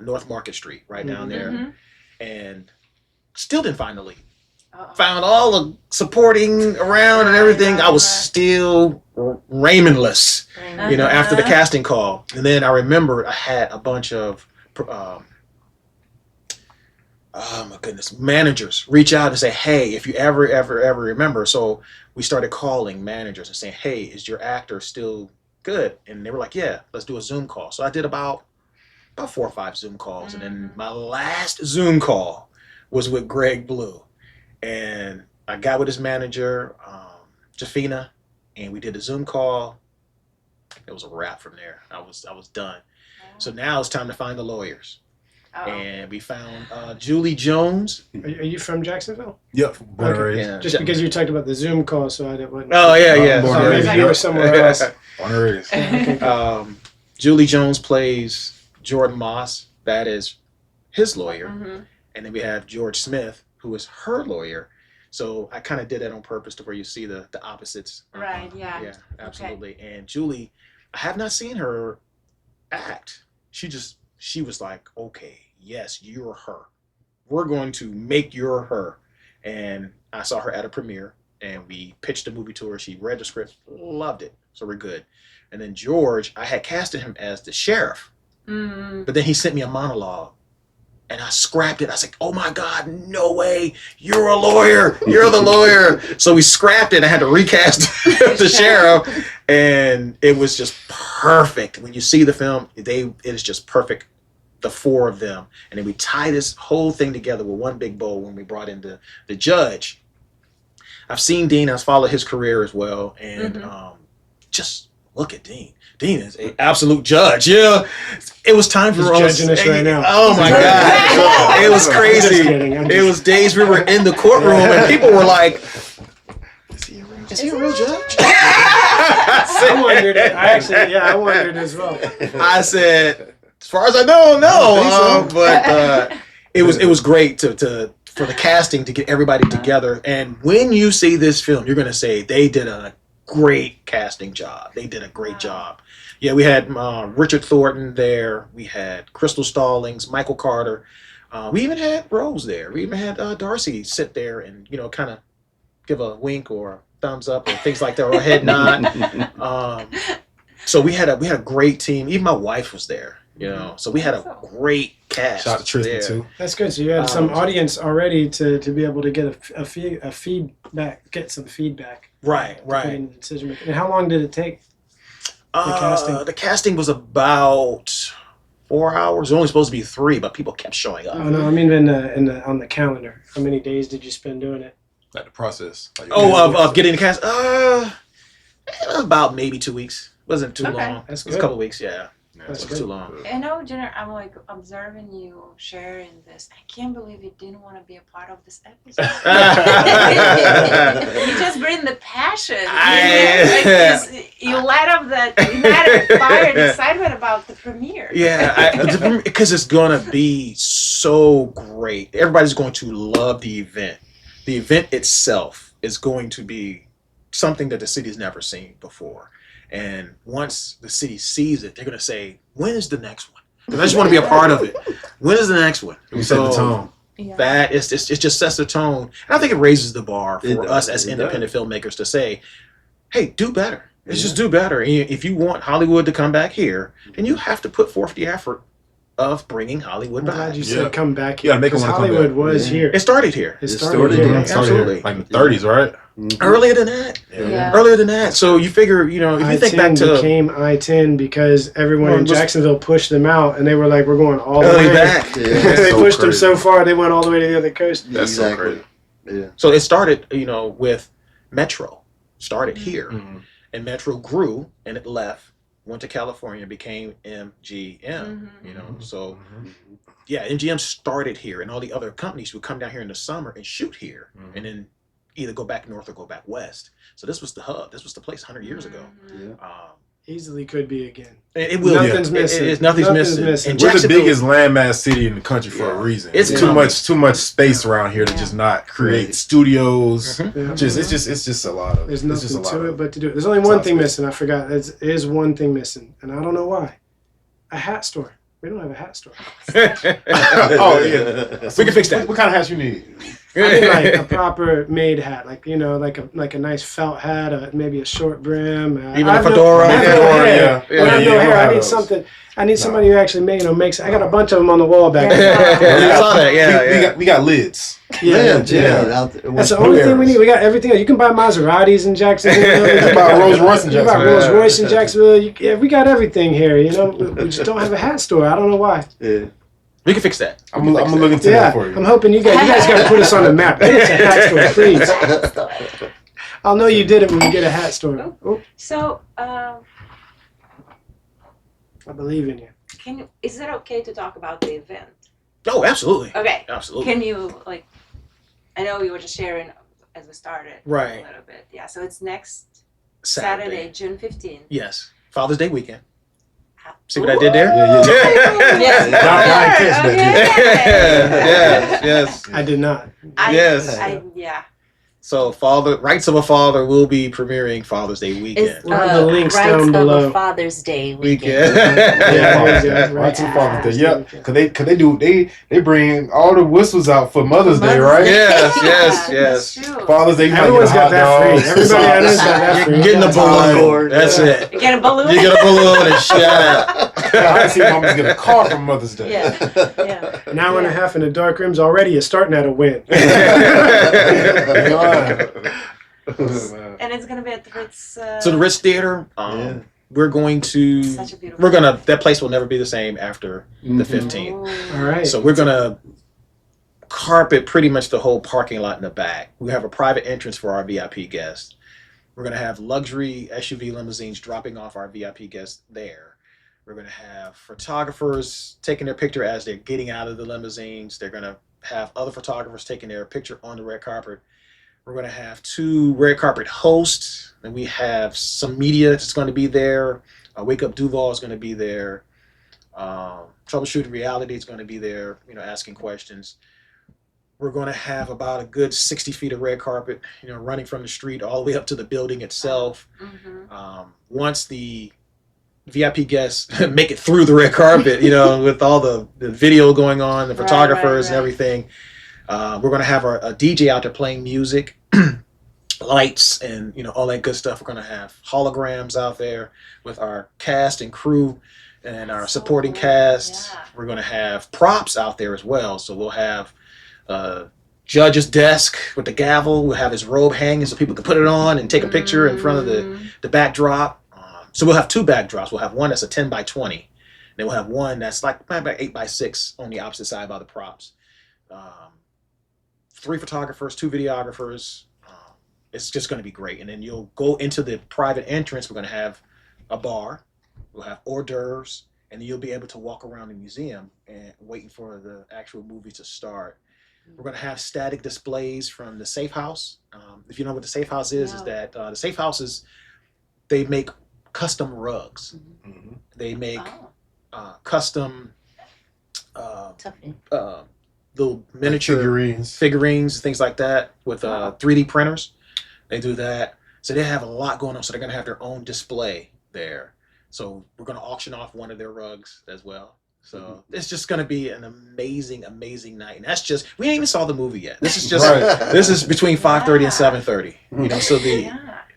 North Market Street, right down there. And still didn't find the lead. Found all the supporting around and everything. I was still Raymondless, after the casting call. And then I remember I had a bunch of, managers reach out and say, hey, if you ever remember. So we started calling managers and saying, hey, is your actor still good? And they were like, yeah, let's do a Zoom call. So I did about 4 or 5 Zoom calls. And then my last Zoom call was with Greg Blue. And I got with his manager, Jafina, and we did a Zoom call. It was a wrap from there. I was done. So now it's time to find the lawyers. And we found Julie Jones. Are you from Jacksonville? Yep. Born and Okay, raised. yeah. Just because you talked about the Zoom call, so I didn't. Oh yeah. Born So and raised. maybe you were somewhere else. Born and raised. Julie Jones plays Jordan Moss. That is his lawyer. And then we have George Smith, who is her lawyer. So I kind of did that on purpose to where you see the opposites. Right, yeah. Yeah, absolutely. Okay. And Julie, I have not seen her act. She was like, okay, yes, you're her. We're going to make you her. And I saw her at a premiere and we pitched the movie to her. She read the script, loved it. So we're good. And then George, I had casted him as the sheriff. But then he sent me a monologue. And I scrapped it. I was like, oh my God, no way. You're a lawyer. You're the lawyer. So we scrapped it. I had to recast the sheriff. And it was just perfect. When you see the film, it is just perfect. The 4 of them. And then we tie this whole thing together with one big bow when we brought in the judge. I've seen Dean. I've followed his career as well. And just look at Dean. Dean is an absolute judge. Yeah. It was time for us. Judging us right now. Oh my God. It was crazy. Just kidding. It was days we were in the courtroom and people were like, is he a real judge? I wondered. I wondered as well. I said, as far as I know, no. But it was great for the casting to get everybody together. And when you see this film, you're going to say they did a great casting job. They did a great job. Yeah, we had Richard Thornton there. We had Crystal Stallings, Michael Carter. We even had Rose there. We even had Darcy sit there and kind of give a wink or a thumbs up or things like that, or a head nod. So we had a great team. Even my wife was there. So we had a great cast. Shout out to Tristan there. too. That's good. So you had some audience already to be able to get a feedback, get some feedback. Right. To put in the decision making. And how long did it take? The casting was about 4 hours. It was only supposed to be 3, but people kept showing up. Oh no, I mean on the calendar. How many days did you spend doing it? Like the process. Like Of getting the cast. It was about maybe 2 weeks. Wasn't too long. That's It was a good. couple weeks. Yeah. That's It was good. too long. Jenna, I'm like observing you sharing this. I can't believe you didn't want to be a part of this episode. You just bring the passion. You light up that ignited fire and excitement about the premiere. Yeah, because it's gonna be so great. Everybody's going to love the event. The event itself is going to be something that the city's never seen before. And once the city sees it, they're going to say, when is the next one? Because I just want to be a part of it. When is the next one? We set the tone. Yeah. That is, it just sets the tone. And I think it raises the bar It for does, us as it independent filmmakers to say, hey, do better. Let's just do better. And if you want Hollywood to come back here, then you have to put forth the effort of bringing Hollywood I'm back. glad you Yeah. said come back You here. gotta make 'em Because wanna come Hollywood back. was Yeah. here. It started here. It It started started here. here. Yeah, Started absolutely. like in the 30s, right? Earlier than that. Yeah. Earlier than that. So you figure, you know, if you think back I-10 to became I-10 because everyone Well, in just- Jacksonville pushed them out, and they were like, "We're going all the early way." back. Yeah. They So pushed them so crazy. far, they went all the way to the other coast. That's so crazy. Yeah. So it started, you know, with Metro. Started here. Mhm. And Metro grew and it left, went to California, became MGM. You know, so yeah, MGM started here, and all the other companies would come down here in the summer and shoot here, Mhm. and then either go back north or go back west. So this was the hub. This was the place 100 years ago. Yeah. Easily could be again. It will. Nothing's be. missing. Nothing's Nothing's missing. missing. And We're the Jacksonville- biggest landmass city in the country for a reason. It's too coming. much space around here to just not create Right. studios. Mhm. Yeah. It's just a lot of. There's it's just a nothing lot to of it but to do it. There's only one Sounds thing good. missing. I forgot. There is one thing missing, and I don't know why. A hat store. We don't have a hat store. Oh yeah, We can fix that. What kind of hats you need? I mean, like a proper made hat, like you know, like a nice felt hat, maybe a short brim. Even I a have no- fedora. I have no Fedora, hair. yeah. I have Yeah, no you hair. don't I have need those. something. I need somebody who actually makes. I got a bunch of them on the wall back there. Yeah, I saw that. Yeah, We got lids. Yeah. Yeah. Out there. That's the only thing we need. We got everything else. You can buy Maseratis in Jacksonville. You can buy a Rolls Royce in You can buy Jacksonville. Rolls Royce in Jacksonville. Yeah, we got everything here. You know, we just don't have a hat store. I don't know why. Yeah. We can fix that. I'm gonna look into Yeah, that for you. I'm hoping you guys got to put us on the map. Get us a hat store, please. I'll know you did it when we get a hat store. Oh, So, I believe in you. is it okay to talk about the event? Oh, absolutely. Okay. Absolutely. Can you, like, I know we were just sharing as we started Right. a little bit. Yeah, so it's next Saturday, June 15th. Yes. Father's Day weekend. See what I did there? Yeah. Yes. Y'all catch that, Okay. yes. I did not. Yes. Yeah. So, Rights of a Father will be premiering Father's Day weekend. It's We'll have the links Rights down of below. a Father's Day Weekend. weekend. Yeah, Yeah, right. right to Yeah. Father's Day. Yep, cause they bring all the whistles out for Mother's Day, right? Yes, yes, Yeah, yes. That's true. Father's Day, you might Everyone's get a got hot that dog, free. Everybody I know's got that free. You're getting a balloon. Popcorn. That's it. You get a balloon? You get a balloon and shout out. I see mamas get a car for Mother's Day. Yeah. Yeah. An hour and a half in the dark rooms already. You're starting at a win. And it's going to be at the Ritz. So the Ritz Theater, Yeah. we're going to, Such a beautiful. that place will never be the same after the 15th. All right. So we're gonna carpet pretty much the whole parking lot in the back. We have a private entrance for our VIP guests. We're gonna have luxury SUV limousines dropping off our VIP guests there. We're gonna have photographers taking their picture as they're getting out of the limousines. They're gonna have other photographers taking their picture on the red carpet. We're gonna have 2 red carpet hosts, and we have some media that's going to be there. Wake Up Duval is going to be there. Troubleshooting Reality is going to be there, asking questions. We're going to have about a good 60 feet of red carpet, running from the street all the way up to the building itself. Mm-hmm. Once the VIP guests make it through the red carpet, with all the video going on, the Right, photographers right. and everything, we're going to have a DJ out there playing music, lights, and all that good stuff. We're going to have holograms out there with our cast and crew and our So supporting cool. cast. Yeah. We're going to have props out there as well. So we'll have judge's desk with the gavel. We'll have his robe hanging so people can put it on and take a picture in front of the backdrop. So we'll have 2 backdrops. We'll have one that's a 10 by 20. Then we'll have one that's like about 8 by 6 on the opposite side by the props. 3 photographers, 2 videographers. It's just going to be great. And then you'll go into the private entrance. We're going to have a bar. We'll have hors d'oeuvres. And then you'll be able to walk around the museum and waiting for the actual movie to start. We're going to have static displays from the Safe House. If you know what the Safe House is No. that the Safe House is, they make custom rugs. Mhm. They make Oh. custom Tough. little miniature figurines, things like that with 3D printers. They do that. So they have a lot going on. So they're going to have their own display there. So we're going to auction off one of their rugs as well. So it's just going to be an amazing, amazing night. And that's just, we ain't even saw the movie yet. This is just, this is between 5:30 and 7:30. You know, so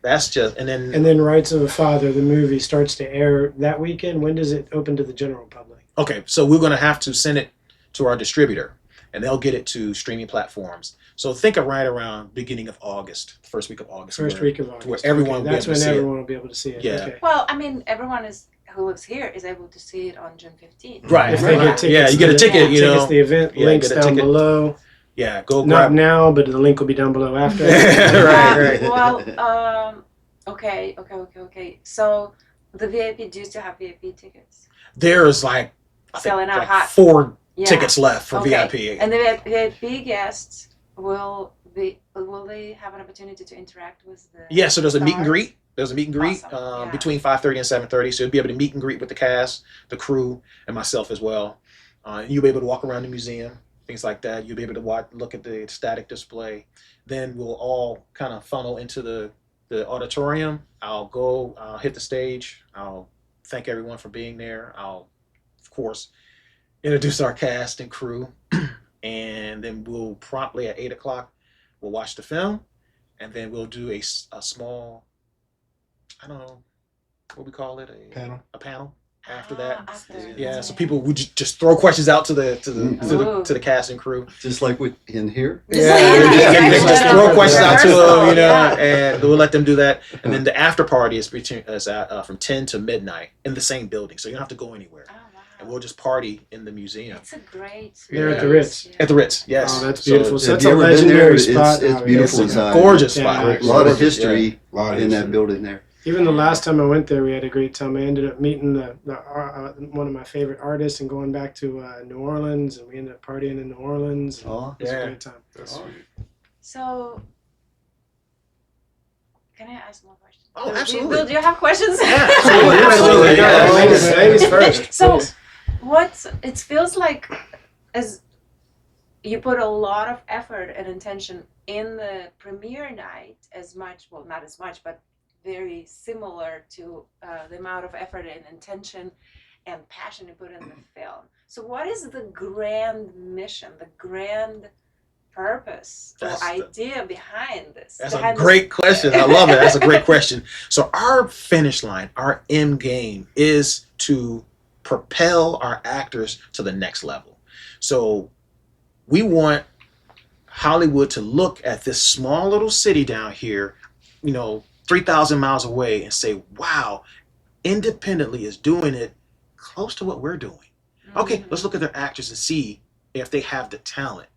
that's just, and then Rights of a Father, the movie, starts to air that weekend. When does it open to the general public? Okay, so we're going to have to send it to our distributor, and they'll get it to streaming platforms. So think of right around beginning of August, first week of August. Where everyone that's when everyone will be able to see it. Yeah. Okay. Well, I mean, everyone who lives here is able to see it on June 15th. Right. If they get tickets, you get a ticket, you know. Tickets, the event links down below. Yeah, go Not grab. now, but the link will be down below after. Right. Well, okay. So the VIP, do you still have VIP tickets? There's like, I think, Selling out like hot. 4 tickets left for VIP. And the VIP guests will they have an opportunity to interact with the Yeah, so there's a meet and stars? greet. There's a meet and greet Awesome. between 5:30 and 7:30. So you'll be able to meet and greet with the cast, the crew, and myself as well. You'll be able to walk around the museum, things like that. You'll be able to look at the static display. Then we'll all kind of funnel into the auditorium. I'll hit the stage. I'll thank everyone for being there. I'll, of course, introduce our cast and crew. And then we'll promptly at 8 o'clock, we'll watch the film. And then we'll do a small, I don't know, what we call it? A panel after that. Yeah, so people would just throw questions out to the cast and crew. Just like in here. Just throw questions out to them, you know, and we'll let them do that. And then the after party is from 10 to midnight in the same building, so you don't have to go anywhere. Oh, wow. And we'll just party in the museum. It's a great. They're at the Ritz. At the Ritz, yes. Oh, that's beautiful. So Have that's you a ever been there? legendary spot. It's beautiful inside. Gorgeous Yeah. spot. A lot of history lot of in that history. building there. Even the last time I went there, we had a great time. I ended up meeting one of my favorite artists and going back to New Orleans, and we ended up partying in New Orleans. Oh, It was a great time. That's sweet. So, can I ask more questions? Oh, absolutely. Bill, do you have questions? Yeah, Absolutely. Yeah. Ladies first. So, Please. it feels like as you put a lot of effort and intention in the premiere night, not as much, but very similar to the amount of effort and intention and passion you put in the film. So what is the grand mission, the grand purpose or idea behind this? That's a great question. I love it. That's a great question. So our finish line, our end game is to propel our actors to the next level. So we want Hollywood to look at this small little city down here, 3,000 miles away, and say, wow, independently is doing it close to what we're doing. Okay, let's look at their actors and see if they have the talent.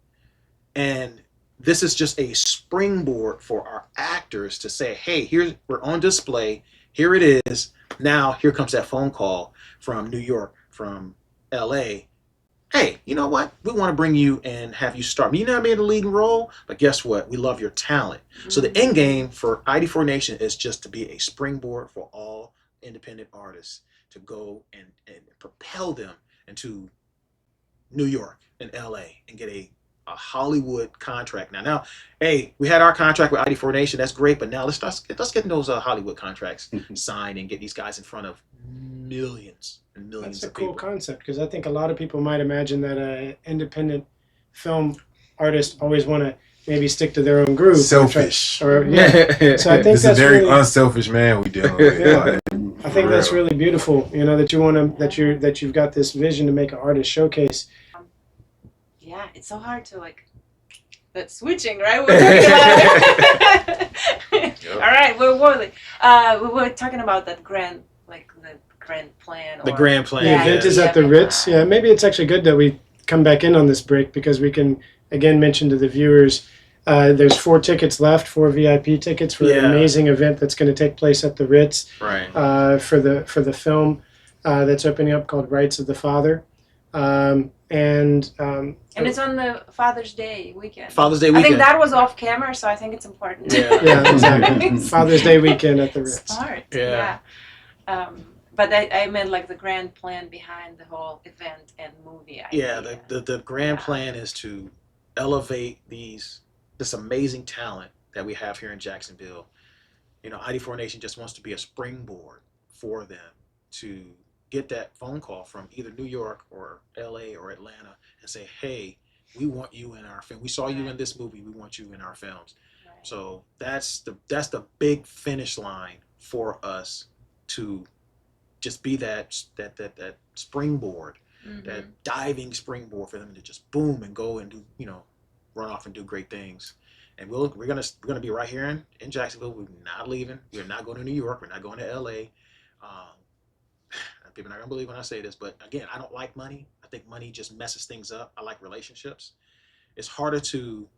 And this is just a springboard for our actors to say, hey, we're on display. Here it is. Now, here comes that phone call from New York, from LA. Hey, you know what? We want to bring you and have you start. You never made a leading role, but guess what? We love your talent. So the end game for ID4 Nation is just to be a springboard for all independent artists to go and propel them into New York and LA and get a Hollywood contract. Now, hey, we had our contract with ID4 Nation. That's great, but now let's get those Hollywood contracts signed and get these guys in front of millions and millions That's a of cool people. concept, because I think a lot of people might imagine that an independent film artist always want to maybe stick to their own groove. Selfish. So I think This is that's a very really, unselfish man we dealing with. Yeah. Like, I think for that's real. really beautiful. That you've got this vision to make an artist showcase. Yeah, it's so hard to that switching, right? We're talking about Yep. All right, we were talking about that grand, the grand plan. The grand plan. The Yeah, event is yeah. at the Ritz. Yeah, maybe it's actually good that we come back in on this break, because we can again mention to the viewers there's 4 tickets left, 4 VIP tickets for an amazing event that's going to take place at the Ritz. Right. For the film that's opening up called Rights of the Father, and it's on the Father's Day weekend. Father's Day I weekend. think that was off camera, so I think it's important. Yeah. yeah, exactly. Father's Day weekend at the Ritz. Smart. Yeah. Yeah. But I meant like the grand plan behind the whole event and movie idea. Yeah, the grand plan is to elevate this amazing talent that we have here in Jacksonville. ID4 Nation just wants to be a springboard for them to get that phone call from either New York or LA or Atlanta and say, hey, we want you in our film. We saw you in this movie. We want you in our films. Right. So that's the big finish line for us to just be that springboard, that diving springboard for them to just boom and go and do, run off and do great things. And we're gonna be right here in Jacksonville. We're not leaving. We're not going to New York. We're not going to LA. People are not gonna believe when I say this, but again, I don't like money. I think money just messes things up. I like relationships. It's harder to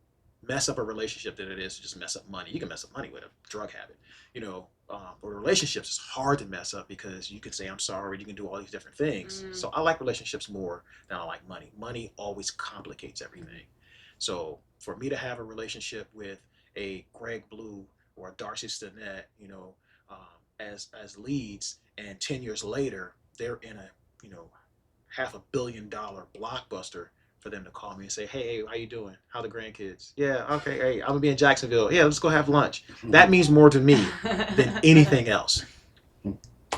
mess up a relationship than it is to just mess up money. You can mess up money with a drug habit, but relationships is hard to mess up because you can say I'm sorry. You can do all these different things. So I like relationships more than I like money. Money always complicates everything. So for me to have a relationship with a Greg Blue or a Darcy Stinnett, as leads, and 10 years later they're in a $500 million blockbuster, for them to call me and say, hey, how you doing? How the grandkids? Yeah, okay, hey, I'm gonna be in Jacksonville. Yeah, let's go have lunch. That means more to me than anything else.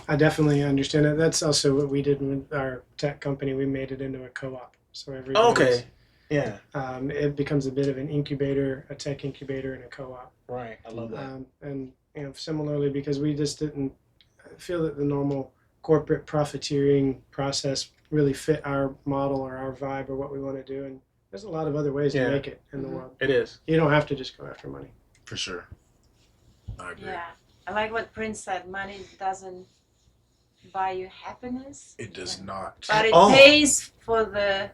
I definitely understand it. That's also what we did with our tech company. We made it into a co-op. So Okay. Yeah. It becomes a bit of an incubator, a tech incubator, and a co-op. Right. I love that. And similarly, because we just didn't feel that the normal corporate profiteering process really fit our model or our vibe or what we want to do. And there's a lot of other ways to make it in the world. It is. You don't have to just go after money. For sure. I agree. Yeah. I like what Prince said. Money doesn't buy you happiness. It does not. But it pays for the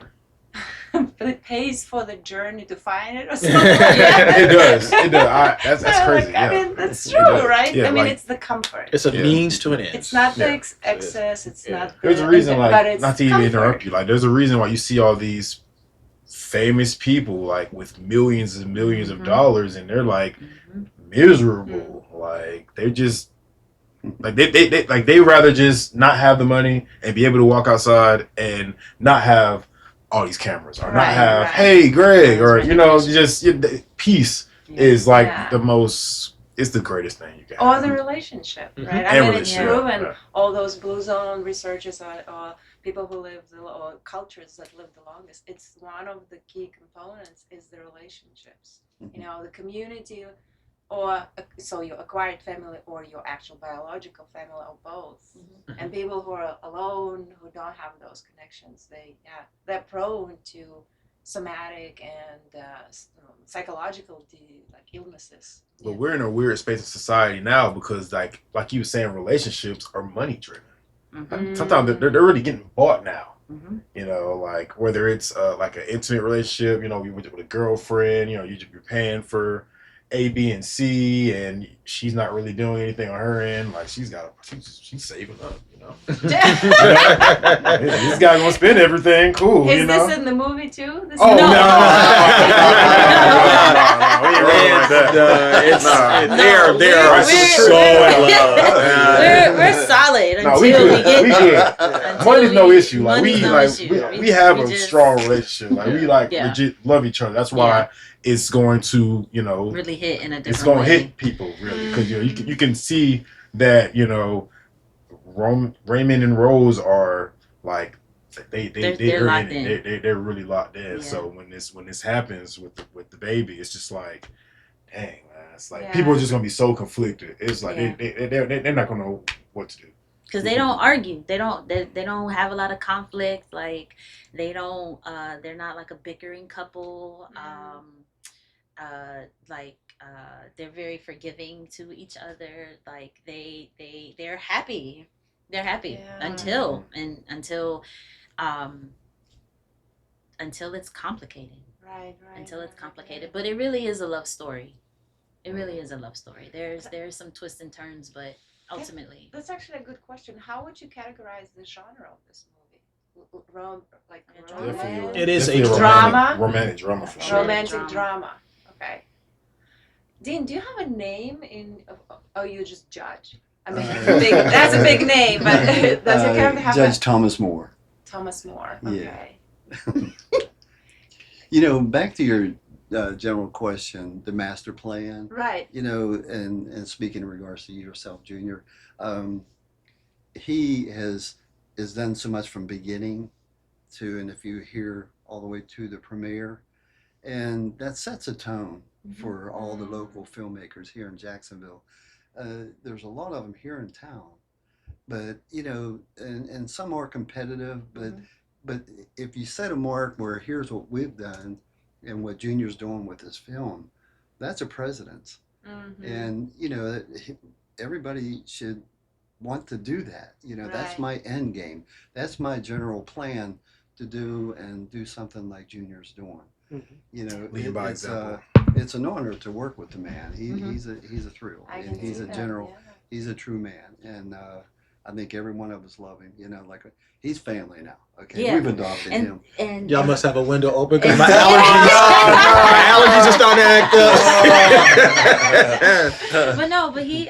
journey to find it or something. It does. That's crazy. I mean, that's true, right? Yeah, it's the comfort. It's a means to an end. It's not the excess. It's not. There's a reason, but not to even interrupt you. There's a reason why you see all these famous people with millions and millions of dollars, and they're miserable. They're just they rather just not have the money and be able to walk outside and not have all these cameras, or not have, hey, Greg, or just peace is the most. It's the greatest thing you can. Or the relationship, right? I mean, it's proven. All those blue zone researchers or people who live or cultures that live the longest. It's one of the key components is the relationships. The community, or so your acquired family or your actual biological family, or both. And people who are alone, who don't have those connections, they're prone to somatic and psychological illnesses. But we're in a weird space of society now because like you were saying, relationships are money driven. Sometimes they're really getting bought now. Whether it's an intimate relationship, you with a girlfriend, you're paying for A, B, and C, and she's not really doing anything on her end. She's saving up, This guy's gonna spend everything. Cool. Is this in the movie too? No. They're so in love. We're solid until we we get we good. Money's no issue. We have a strong relationship. We legit love each other. That's why it's going to really hit in a different it's going to way. hit people really because you can see that Raymond and Rose are they're locked in it. They're really locked in. Yeah. So when this happens with the baby, it's just dang, man. It's people are just gonna be so conflicted. It's they're not gonna know what to do. Because they don't argue. They don't have a lot of conflict. They don't. They're not a bickering couple. They're very forgiving to each other. They're happy. They're happy until it's complicated. Right. Until it's complicated. But it really is a love story. It really is a love story. There's some twists and turns, but ultimately. That's actually a good question. How would you categorize the genre of this movie? Romance? It is a drama. Romantic drama for sure. Romantic drama. Okay. Dean, do you have a name or you just judge? I mean, that's a big name, but does your character have Judge Thomas More. Thomas More? Yeah. Okay. Back to your general question, the master plan. Right. And speaking in regards to yourself, Junior, he has done so much from beginning to, and if you hear all the way to the premiere, and that sets a tone for all the local filmmakers here in Jacksonville. There's a lot of them here in town, but and some are competitive, but if you set a mark where here's what we've done and what Junior's doing with his film, that's a precedence. And everybody should want to do that. That's my end game. That's my general plan to do something like Junior's doing. Lead by example. It's an honor to work with the man. He's a thrill, and he's a general. Yeah. He's a true man, and I think every one of us love him. Like he's family now. Okay, yeah. We've adopted him. And y'all must have a window open because my allergies are starting to act up. But he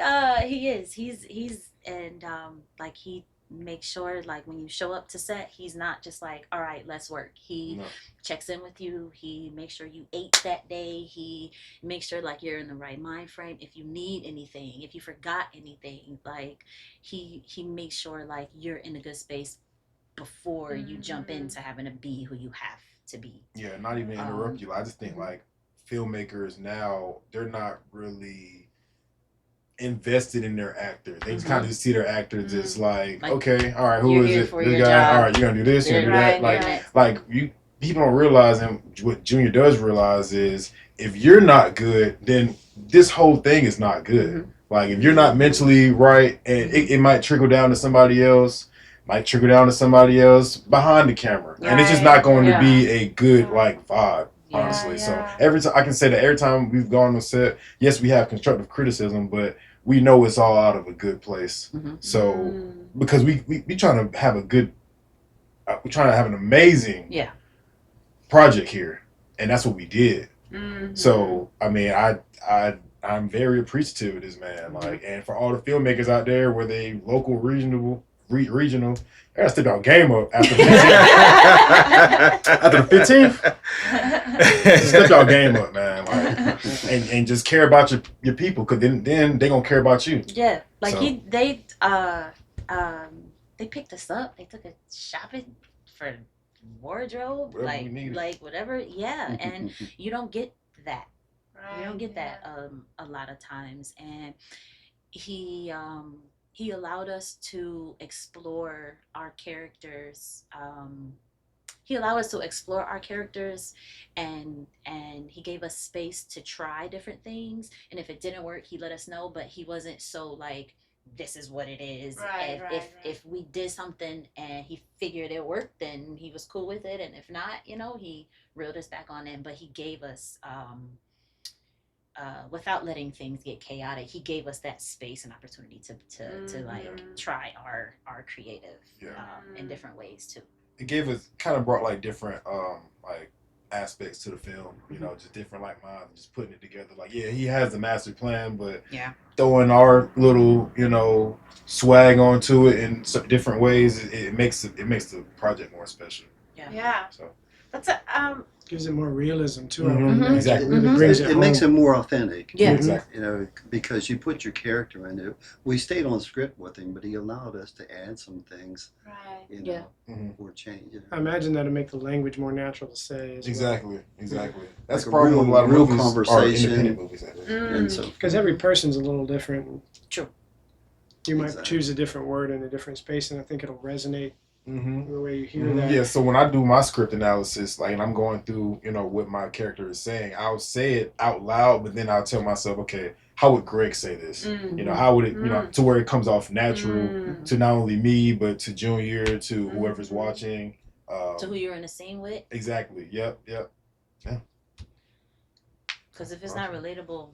is. He's like he makes sure like when you show up to set, he's not just like, all right, let's work. He checks in with you. He makes sure you ate that day. He makes sure like you're in the right mind frame. If you need anything, if you forgot anything, like he makes sure like you're in a good space before you jump into having to be who you have to be. Yeah, not even interrupt you. I just think like filmmakers now, they're not really invested in their actors. They just kind of just see their actors as like, okay, all right, who is it? This guy. Job. All right, you're gonna do this, you're gonna do that. Like people don't realize, and what Junior does realize is, if you're not good, then this whole thing is not good. Like if you're not mentally right, and it might trickle down to somebody else, behind the camera, and it's just not going to be a good like vibe. Honestly, so every time I can say that every time we've gone on set, yes, we have constructive criticism, but we know it's all out of a good place. So because we trying to have we're trying to have an amazing project here, and that's what we did. So I mean, I'm very appreciative of this man, like, and for all the filmmakers out there, where they local, regional. I gotta step our game up after the 15th. After the 15th, step our game up, man. Like, and just care about your people, because then they gonna care about you. Yeah, like so. They picked us up. They took us shopping for wardrobe, like whatever. Yeah, and you don't get that. Right, you don't get that a lot of times, and he allowed us to explore our characters. And he gave us space to try different things. And if it didn't work, he let us know. But he wasn't so like, this is what it is. If we did something and he figured it worked, then he was cool with it. And if not, he reeled us back on in. But he gave us without letting things get chaotic, he gave us that space and opportunity to like try our creative in different ways too. It gave us kind of brought like different like aspects to the film, just different like minds, just putting it together. Like he has the master plan, but throwing our little swag onto it in some different ways, it makes the project more special. So that's gives it more realism too. Exactly. It makes it more authentic. Yeah, exactly. Because you put your character in it. We stayed on script with him, but he allowed us to add some things. Or change. I imagine that'll make the language more natural to say. Exactly. That's like probably what a lot of real movies conversation. Are independent movies. And so, because every person's a little different. True. You might choose a different word in a different space, and I think it'll resonate. The way you hear that. Yeah, so when I do my script analysis, like, and I'm going through, what my character is saying, I'll say it out loud, but then I'll tell myself, okay, how would Greg say this? How would it, to where it comes off natural to not only me, but to Junior, to whoever's watching. To who you're in the scene with. Exactly. Yep. Yeah. Because if it's not relatable,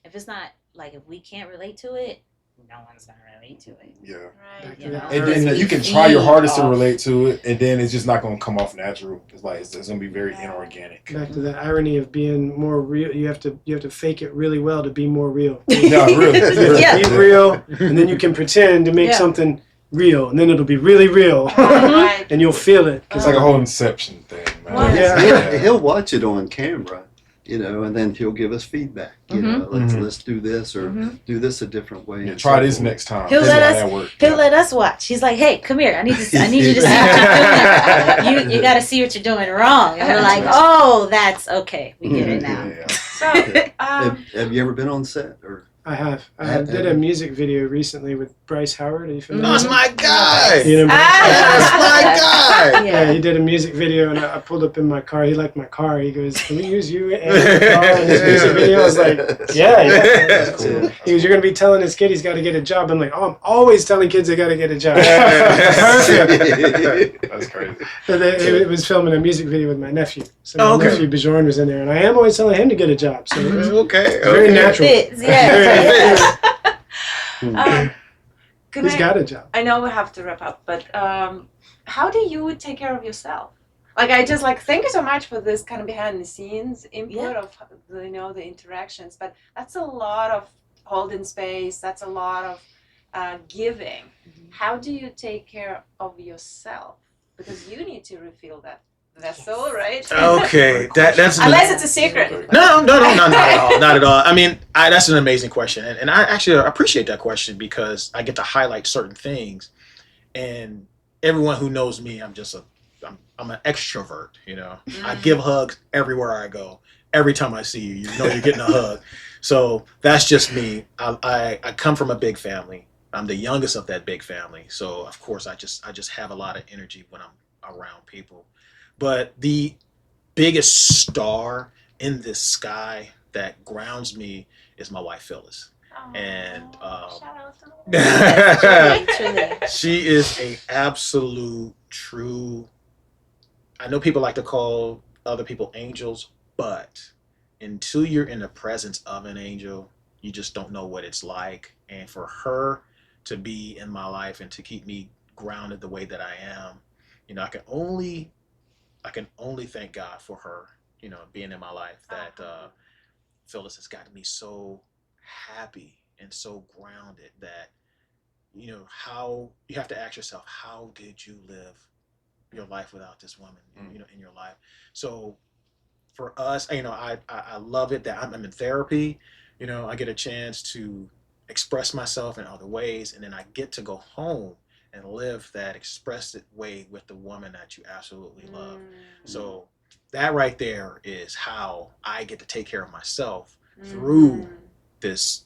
if it's not, like, if we can't relate to it, no one's gonna relate to it. Yeah. Right. You know? And then you can try your hardest to relate to it, and then it's just not going to come off natural. It's like it's going to be very inorganic. Back to the irony of being more real. You have to fake it really well to be more real. No, really. Yeah. Be real, and then you can pretend to make something real, and then it'll be really real, Right. and you'll feel it. It's like a whole Inception thing, man. Well, Yeah. He'll watch it on camera, you know, and then he'll give us feedback. You know, let's do this or do this a different way. Yeah, and try so this forth. next time. He'll See let how us- that work. He'll let us watch. He's like, "Hey, come here. I need you to see what you're doing. You got to see what you're doing wrong." And we're like, "Oh, that's okay. We get it now." Yeah. So, Have you ever been on set or? I have. I did a music video recently with Bryce Howard. Are you familiar? That's my guy. You know, That's my guy. yeah, he did a music video, and I pulled up in my car. He liked my car. He goes, "Can we use you and your car in this music video?" I was like, "Yeah." That's cool. He goes, "You're gonna be telling this kid he's got to get a job." I'm like, "Oh, I'm always telling kids they got to get a job." Perfect. That's crazy. So it was filming a music video with my nephew. So my Okay. nephew Bjorn was in there, and I am always telling him to get a job. So it was Okay. very natural. Fits, yeah. He's got a job. I know we have to wrap up, but how do you take care of yourself? Like, I just thank you so much for this kind of behind the scenes input of the interactions, but that's a lot of holding space. That's a lot of giving. How do you take care of yourself? Because you need to refill that vessel, right? Okay. That's Unless it's a secret. No, not at all. Not at all. I mean, that's an amazing question. And I actually appreciate that question because I get to highlight certain things. And everyone who knows me, I'm an extrovert, you know. I give hugs everywhere I go. Every time I see you, you know you're getting a hug. So that's just me. I come from a big family. I'm the youngest of that big family. So of course I just have a lot of energy when I'm around people. But the biggest star in this sky that grounds me is my wife Phyllis. And shout out to her. Truly. she is a absolute true. I know people like to call other people angels, but until you're in the presence of an angel, you just don't know what it's like. And for her to be in my life and to keep me grounded the way that I am, you know, I can only thank God for her, you know, being in my life. That Phyllis has gotten me so happy and so grounded that, you know, how you have to ask yourself, how did you live your life without this woman, you know, in your life? So for us, you know, I love it that I'm in therapy. You know, I get a chance to express myself in other ways, and then I get to go home and live that expressive way with the woman that you absolutely love. So that right there is how I get to take care of myself through this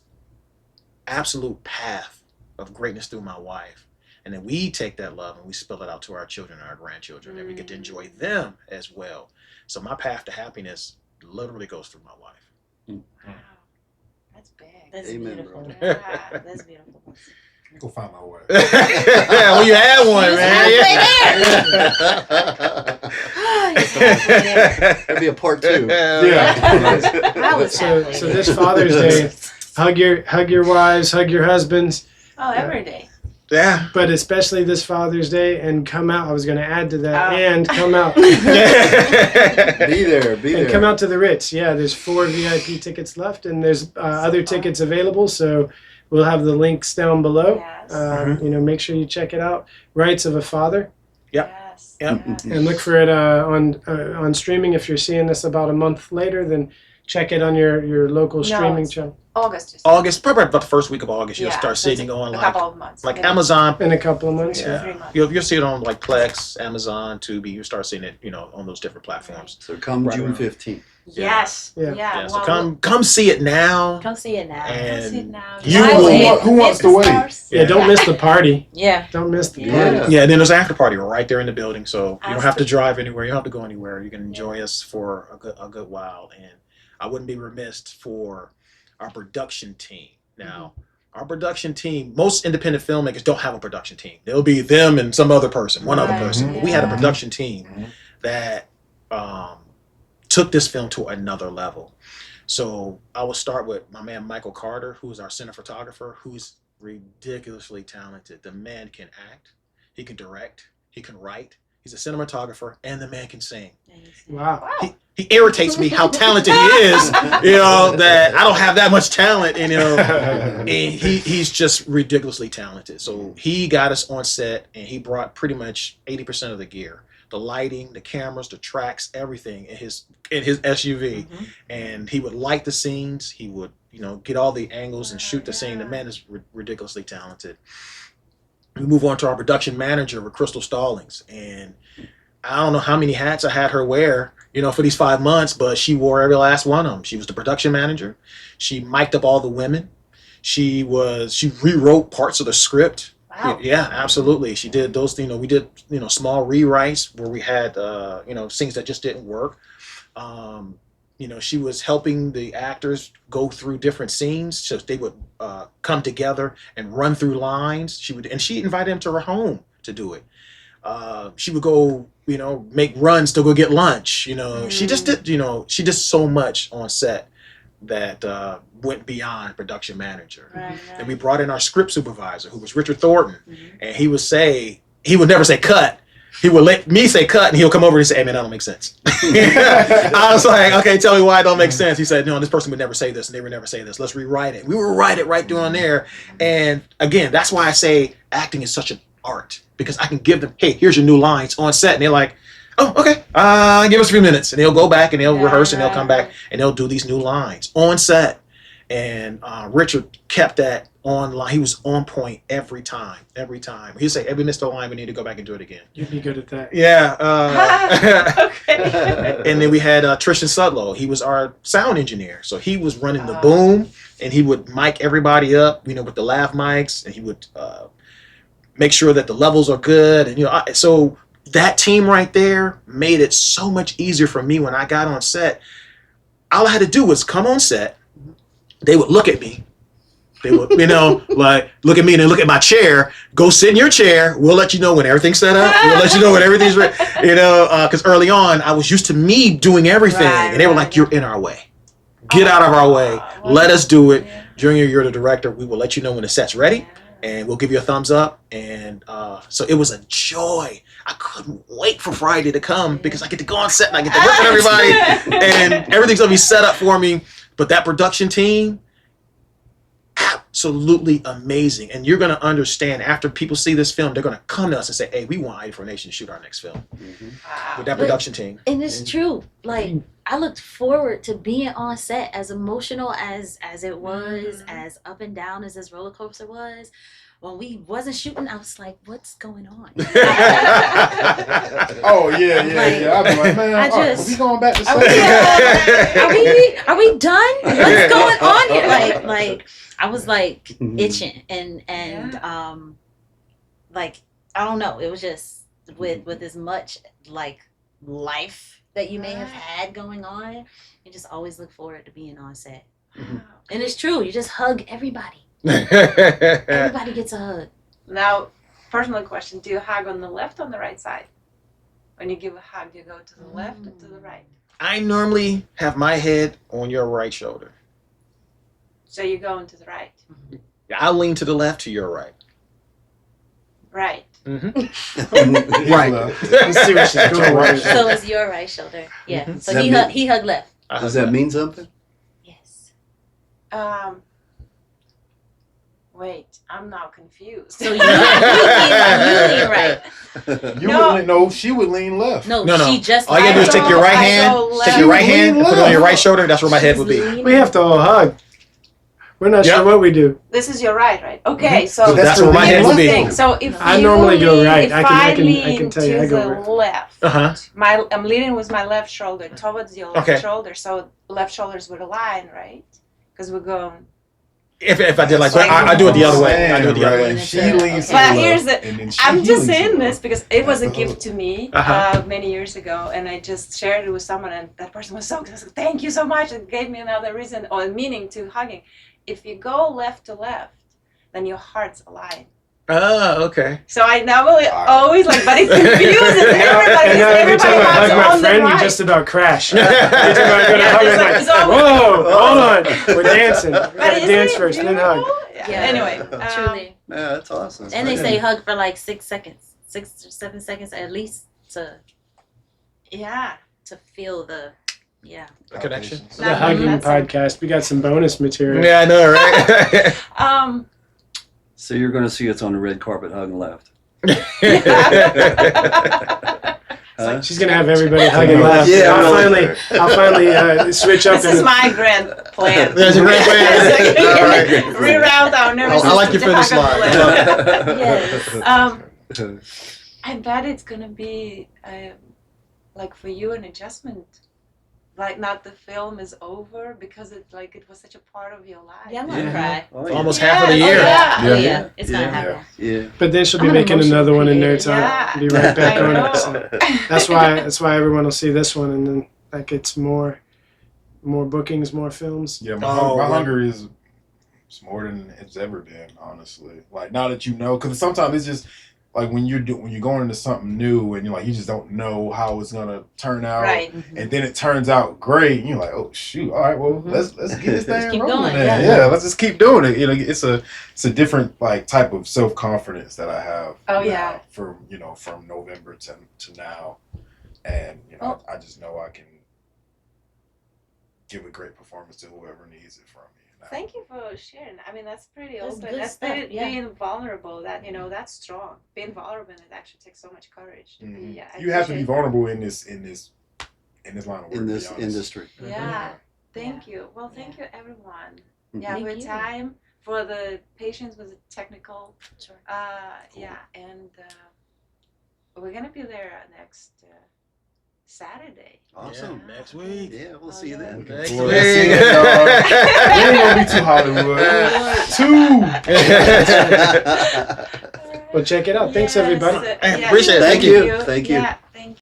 absolute path of greatness through my wife. And then we take that love and we spill it out to our children and our grandchildren, and we get to enjoy them as well. So my path to happiness literally goes through my wife. Wow. That's big. That's Amen, beautiful. brother. Yeah. That's beautiful. Go find my wife. Well, you had one, He's man. That'd be a part 2. Yeah. I was So halfway. this Father's Day, hug your wives, hug your husbands, Oh, every day. Yeah. but especially this Father's Day, and come out. I was going to add to that, Oh. and come out. Be there. And come out to the Ritz. Yeah, there's 4 VIP tickets left, and there's other tickets available. So we'll have the links down below. Yes. You know, make sure you check it out. Rights of a Father, Yes. Yep. Yes. and look for it on streaming. If you're seeing this about a month later, then check it on your local streaming it's- channel. August. August, probably about the first week of August, you'll Yeah, start so it's seeing it on a like couple of months. like maybe Amazon. In a couple of months. Yeah. 3 months. You'll see it on like Plex, Amazon, Tubi. You start seeing it, you know, on those different platforms. So come Right June around. 15th. Yes. Yeah. Yeah, so well, come see it now. Come see it now. And Come see it now. you Why will- wait? who wants Hit to the wait? stars. Yeah, don't miss the party. Yeah. Don't miss the Yeah. party. Yeah, and then there's an after party right there in the building, so you don't have to After- drive anywhere. You don't have to go anywhere. You can enjoy us for a good while. And I wouldn't be remiss for our production team. Now, our production team, most independent filmmakers don't have a production team. They'll be them and some other person, one other Right. person. But we had a Yeah. production team Mhm. that took this film to another level. So I will start with my man Michael Carter, who is our cine photographer, who's ridiculously talented. The man can act, he can direct, he can write. He's a cinematographer, and the man can sing. Wow. He irritates me how talented he is. That I don't have that much talent. And he's just ridiculously talented. So he got us on set, and he brought pretty much 80% of the gear, the lighting, the cameras, the tracks, everything in his SUV. And he would light the scenes. He would get all the angles and shoot the scene. The man is ridiculously talented. We move on to our production manager with Crystal Stallings, and I don't know how many hats I had her wear, for these 5 months, but she wore every last one of them. She was the production manager. She mic'd up all the women. She rewrote parts of the script. Wow. Yeah, absolutely. She did those. We did small rewrites where we had scenes that just didn't work. She was helping the actors go through different scenes so they would come together and run through lines. She invited them to her home to do it. She would go, make runs to go get lunch. She just did, she did so much on set that went beyond production manager. Right. And we brought in our script supervisor, who was Richard Thornton, and he would never say cut. He would let me say cut, and he'll come over and say, "Hey man, that don't make sense." I was like, "Okay, tell me why it don't make sense." He said, "No, this person would never say this, and they would never say this. Let's rewrite it." We would write it right down there. And again, that's why I say acting is such an art, because I can give them, "Hey, here's your new lines on set," and they're like, "Oh, okay. Give us a few minutes," and they'll go back and they'll rehearse and they'll come back and they'll do these new lines on set. And Richard kept that on. He was on point every time. He'd say, "Hey, we missed the line. We need to go back and do it again." You'd be good at that. Yeah. Okay. And then we had Tristan Sudlow. He was our sound engineer. So he was running the boom, and he would mic everybody up, with the lav mics, and he would make sure that the levels are good. And, so that team right there made it so much easier for me when I got on set. All I had to do was come on set. They would look at me. They would, look at me and then look at my chair. Go sit in your chair. We'll let you know when everything's set up. We'll let you know when everything's ready. Because early on, I was used to me doing everything. And they were like, "You're in our way. Get out of our way. Let us do it. Junior, you're the director. We will let you know when the set's ready. And we'll give you a thumbs up." And so it was a joy. I couldn't wait for Friday to come because I get to go on set and I get to work with everybody. And everything's going to be set up for me. But that production team, absolutely amazing. And you're going to understand after people see this film, they're going to come to us and say, "Hey, we want ID4 Nation to shoot our next film." With that production team. And it's true. Like, I looked forward to being on set, as emotional as it was, as up and down as this roller coaster was. When we wasn't shooting, I was like, "What's going on?" Oh yeah. I'd be like, "Man, are we going back to set? Are we done? What's going on here?" Like I was like itching and like, I don't know. It was just with as much like life that you may have had going on, you just always look forward to being on set. And it's true. You just hug everybody. Everybody gets a hug. Now, personal question: do you hug on the left or on the right side? When you give a hug, do you go to the left or to the right? I normally have my head on your right shoulder. So you go into the right. I'll lean to the left, to your right. Right. Right. Let's see what she's going with. So it's your right shoulder. Yeah. So That he hugged left. Does that mean something? Yes. Wait, I'm now confused. So you lean right. She would lean left. No, No. she just. All you gotta do is take your right hand, take your right hand, and put it on your right shoulder. That's where my head would be. We have to all hug. We're not sure what we do. This is your right? Okay, so that's where my head would be. So if I you normally go lean- right. If I can tell you I to go the right. left. I'm leaning with my left shoulder towards your left Okay. shoulder. So left shoulders would align, right? Because we're going. If I did like that, I do it the other way. I do it the other way. She leans to But the here's left, the. and then I'm he just leans to saying the this left. because it was a gift to me Uh-huh. many years ago, and I just shared it with someone, and that person was so excited. Thank you so much. It gave me another reason or meaning to hugging. If you go left to left, then your hearts align. Oh, okay. So I normally always like, but it confuses everybody. And now every time I hug my on the friend, we right. just about crash. Every time I go to hug, I'm like, it's always- whoa, hold on, we're dancing. We But gotta isn't dance it first, then hug. beautiful? Yeah. Anyway, Truly. Yeah, that's awesome. And they say hug for like 6 seconds, 6 or 7 seconds at least yeah. to feel the A connection. Palpitations. The hugging That's podcast. We got some bonus material. Yeah, I know, right? So you're going to see us on the red carpet hugging left. Huh? She's gonna have everybody hugging left. Yeah, I'll finally switch up. This is my grand plan. There's a great plan. All right. Reroute our nervous I like your system to finish hug line. yes. I bet it's gonna be like for you an adjustment. Like not the film is over because it was such a part of your life. Yeah, I'm gonna Yeah. cry. Oh, yeah. Almost half of the Yeah, year. oh, yeah. Oh yeah, it's gonna Yeah. happen. Yeah. But then she'll be I'm an making emotional another one in no creator. time. Yeah. Be right back I on know. it. So that's why everyone will see this one, and then that gets more bookings, more films. Yeah, Oh, my right. hunger is it's more than it's ever been, honestly. Like now that you know, because sometimes it's just like when you're going into something new and you're like you just don't know how it's gonna turn out, Right. and then it turns out great, and you're like, oh shoot, all right, well Mhm. let's get this Let's thing keep rolling. going, Then. yeah. Yeah, let's just keep doing it. You know, it's a different like type of self confidence that I have. Oh, now yeah. from November to now, and I just know I can give a great performance to whoever needs it from me. Thank you for sharing. I mean, that's pretty That's open. good That's stuff, pretty, yeah. being vulnerable. That's strong. Being vulnerable, it actually takes so much courage to Mhm. be. I You have to be appreciate vulnerable in this line of work. In this to be honest. industry. that. Yeah. Thank you. Well, thank you, everyone. Yeah, Thank for your you. time, for the patience with the technical. Sure. Yeah, and we're gonna be there next Saturday. Awesome. Yeah, next week. Yeah, we'll Oh, see you yeah. then. Next Well, week. that's it, y'all. It ain't gonna be too Hollywood. Two. Well, check it out. Thanks, Yes, everybody. Hey, appreciate it. Thank Thank you. you. Thank you. Yeah.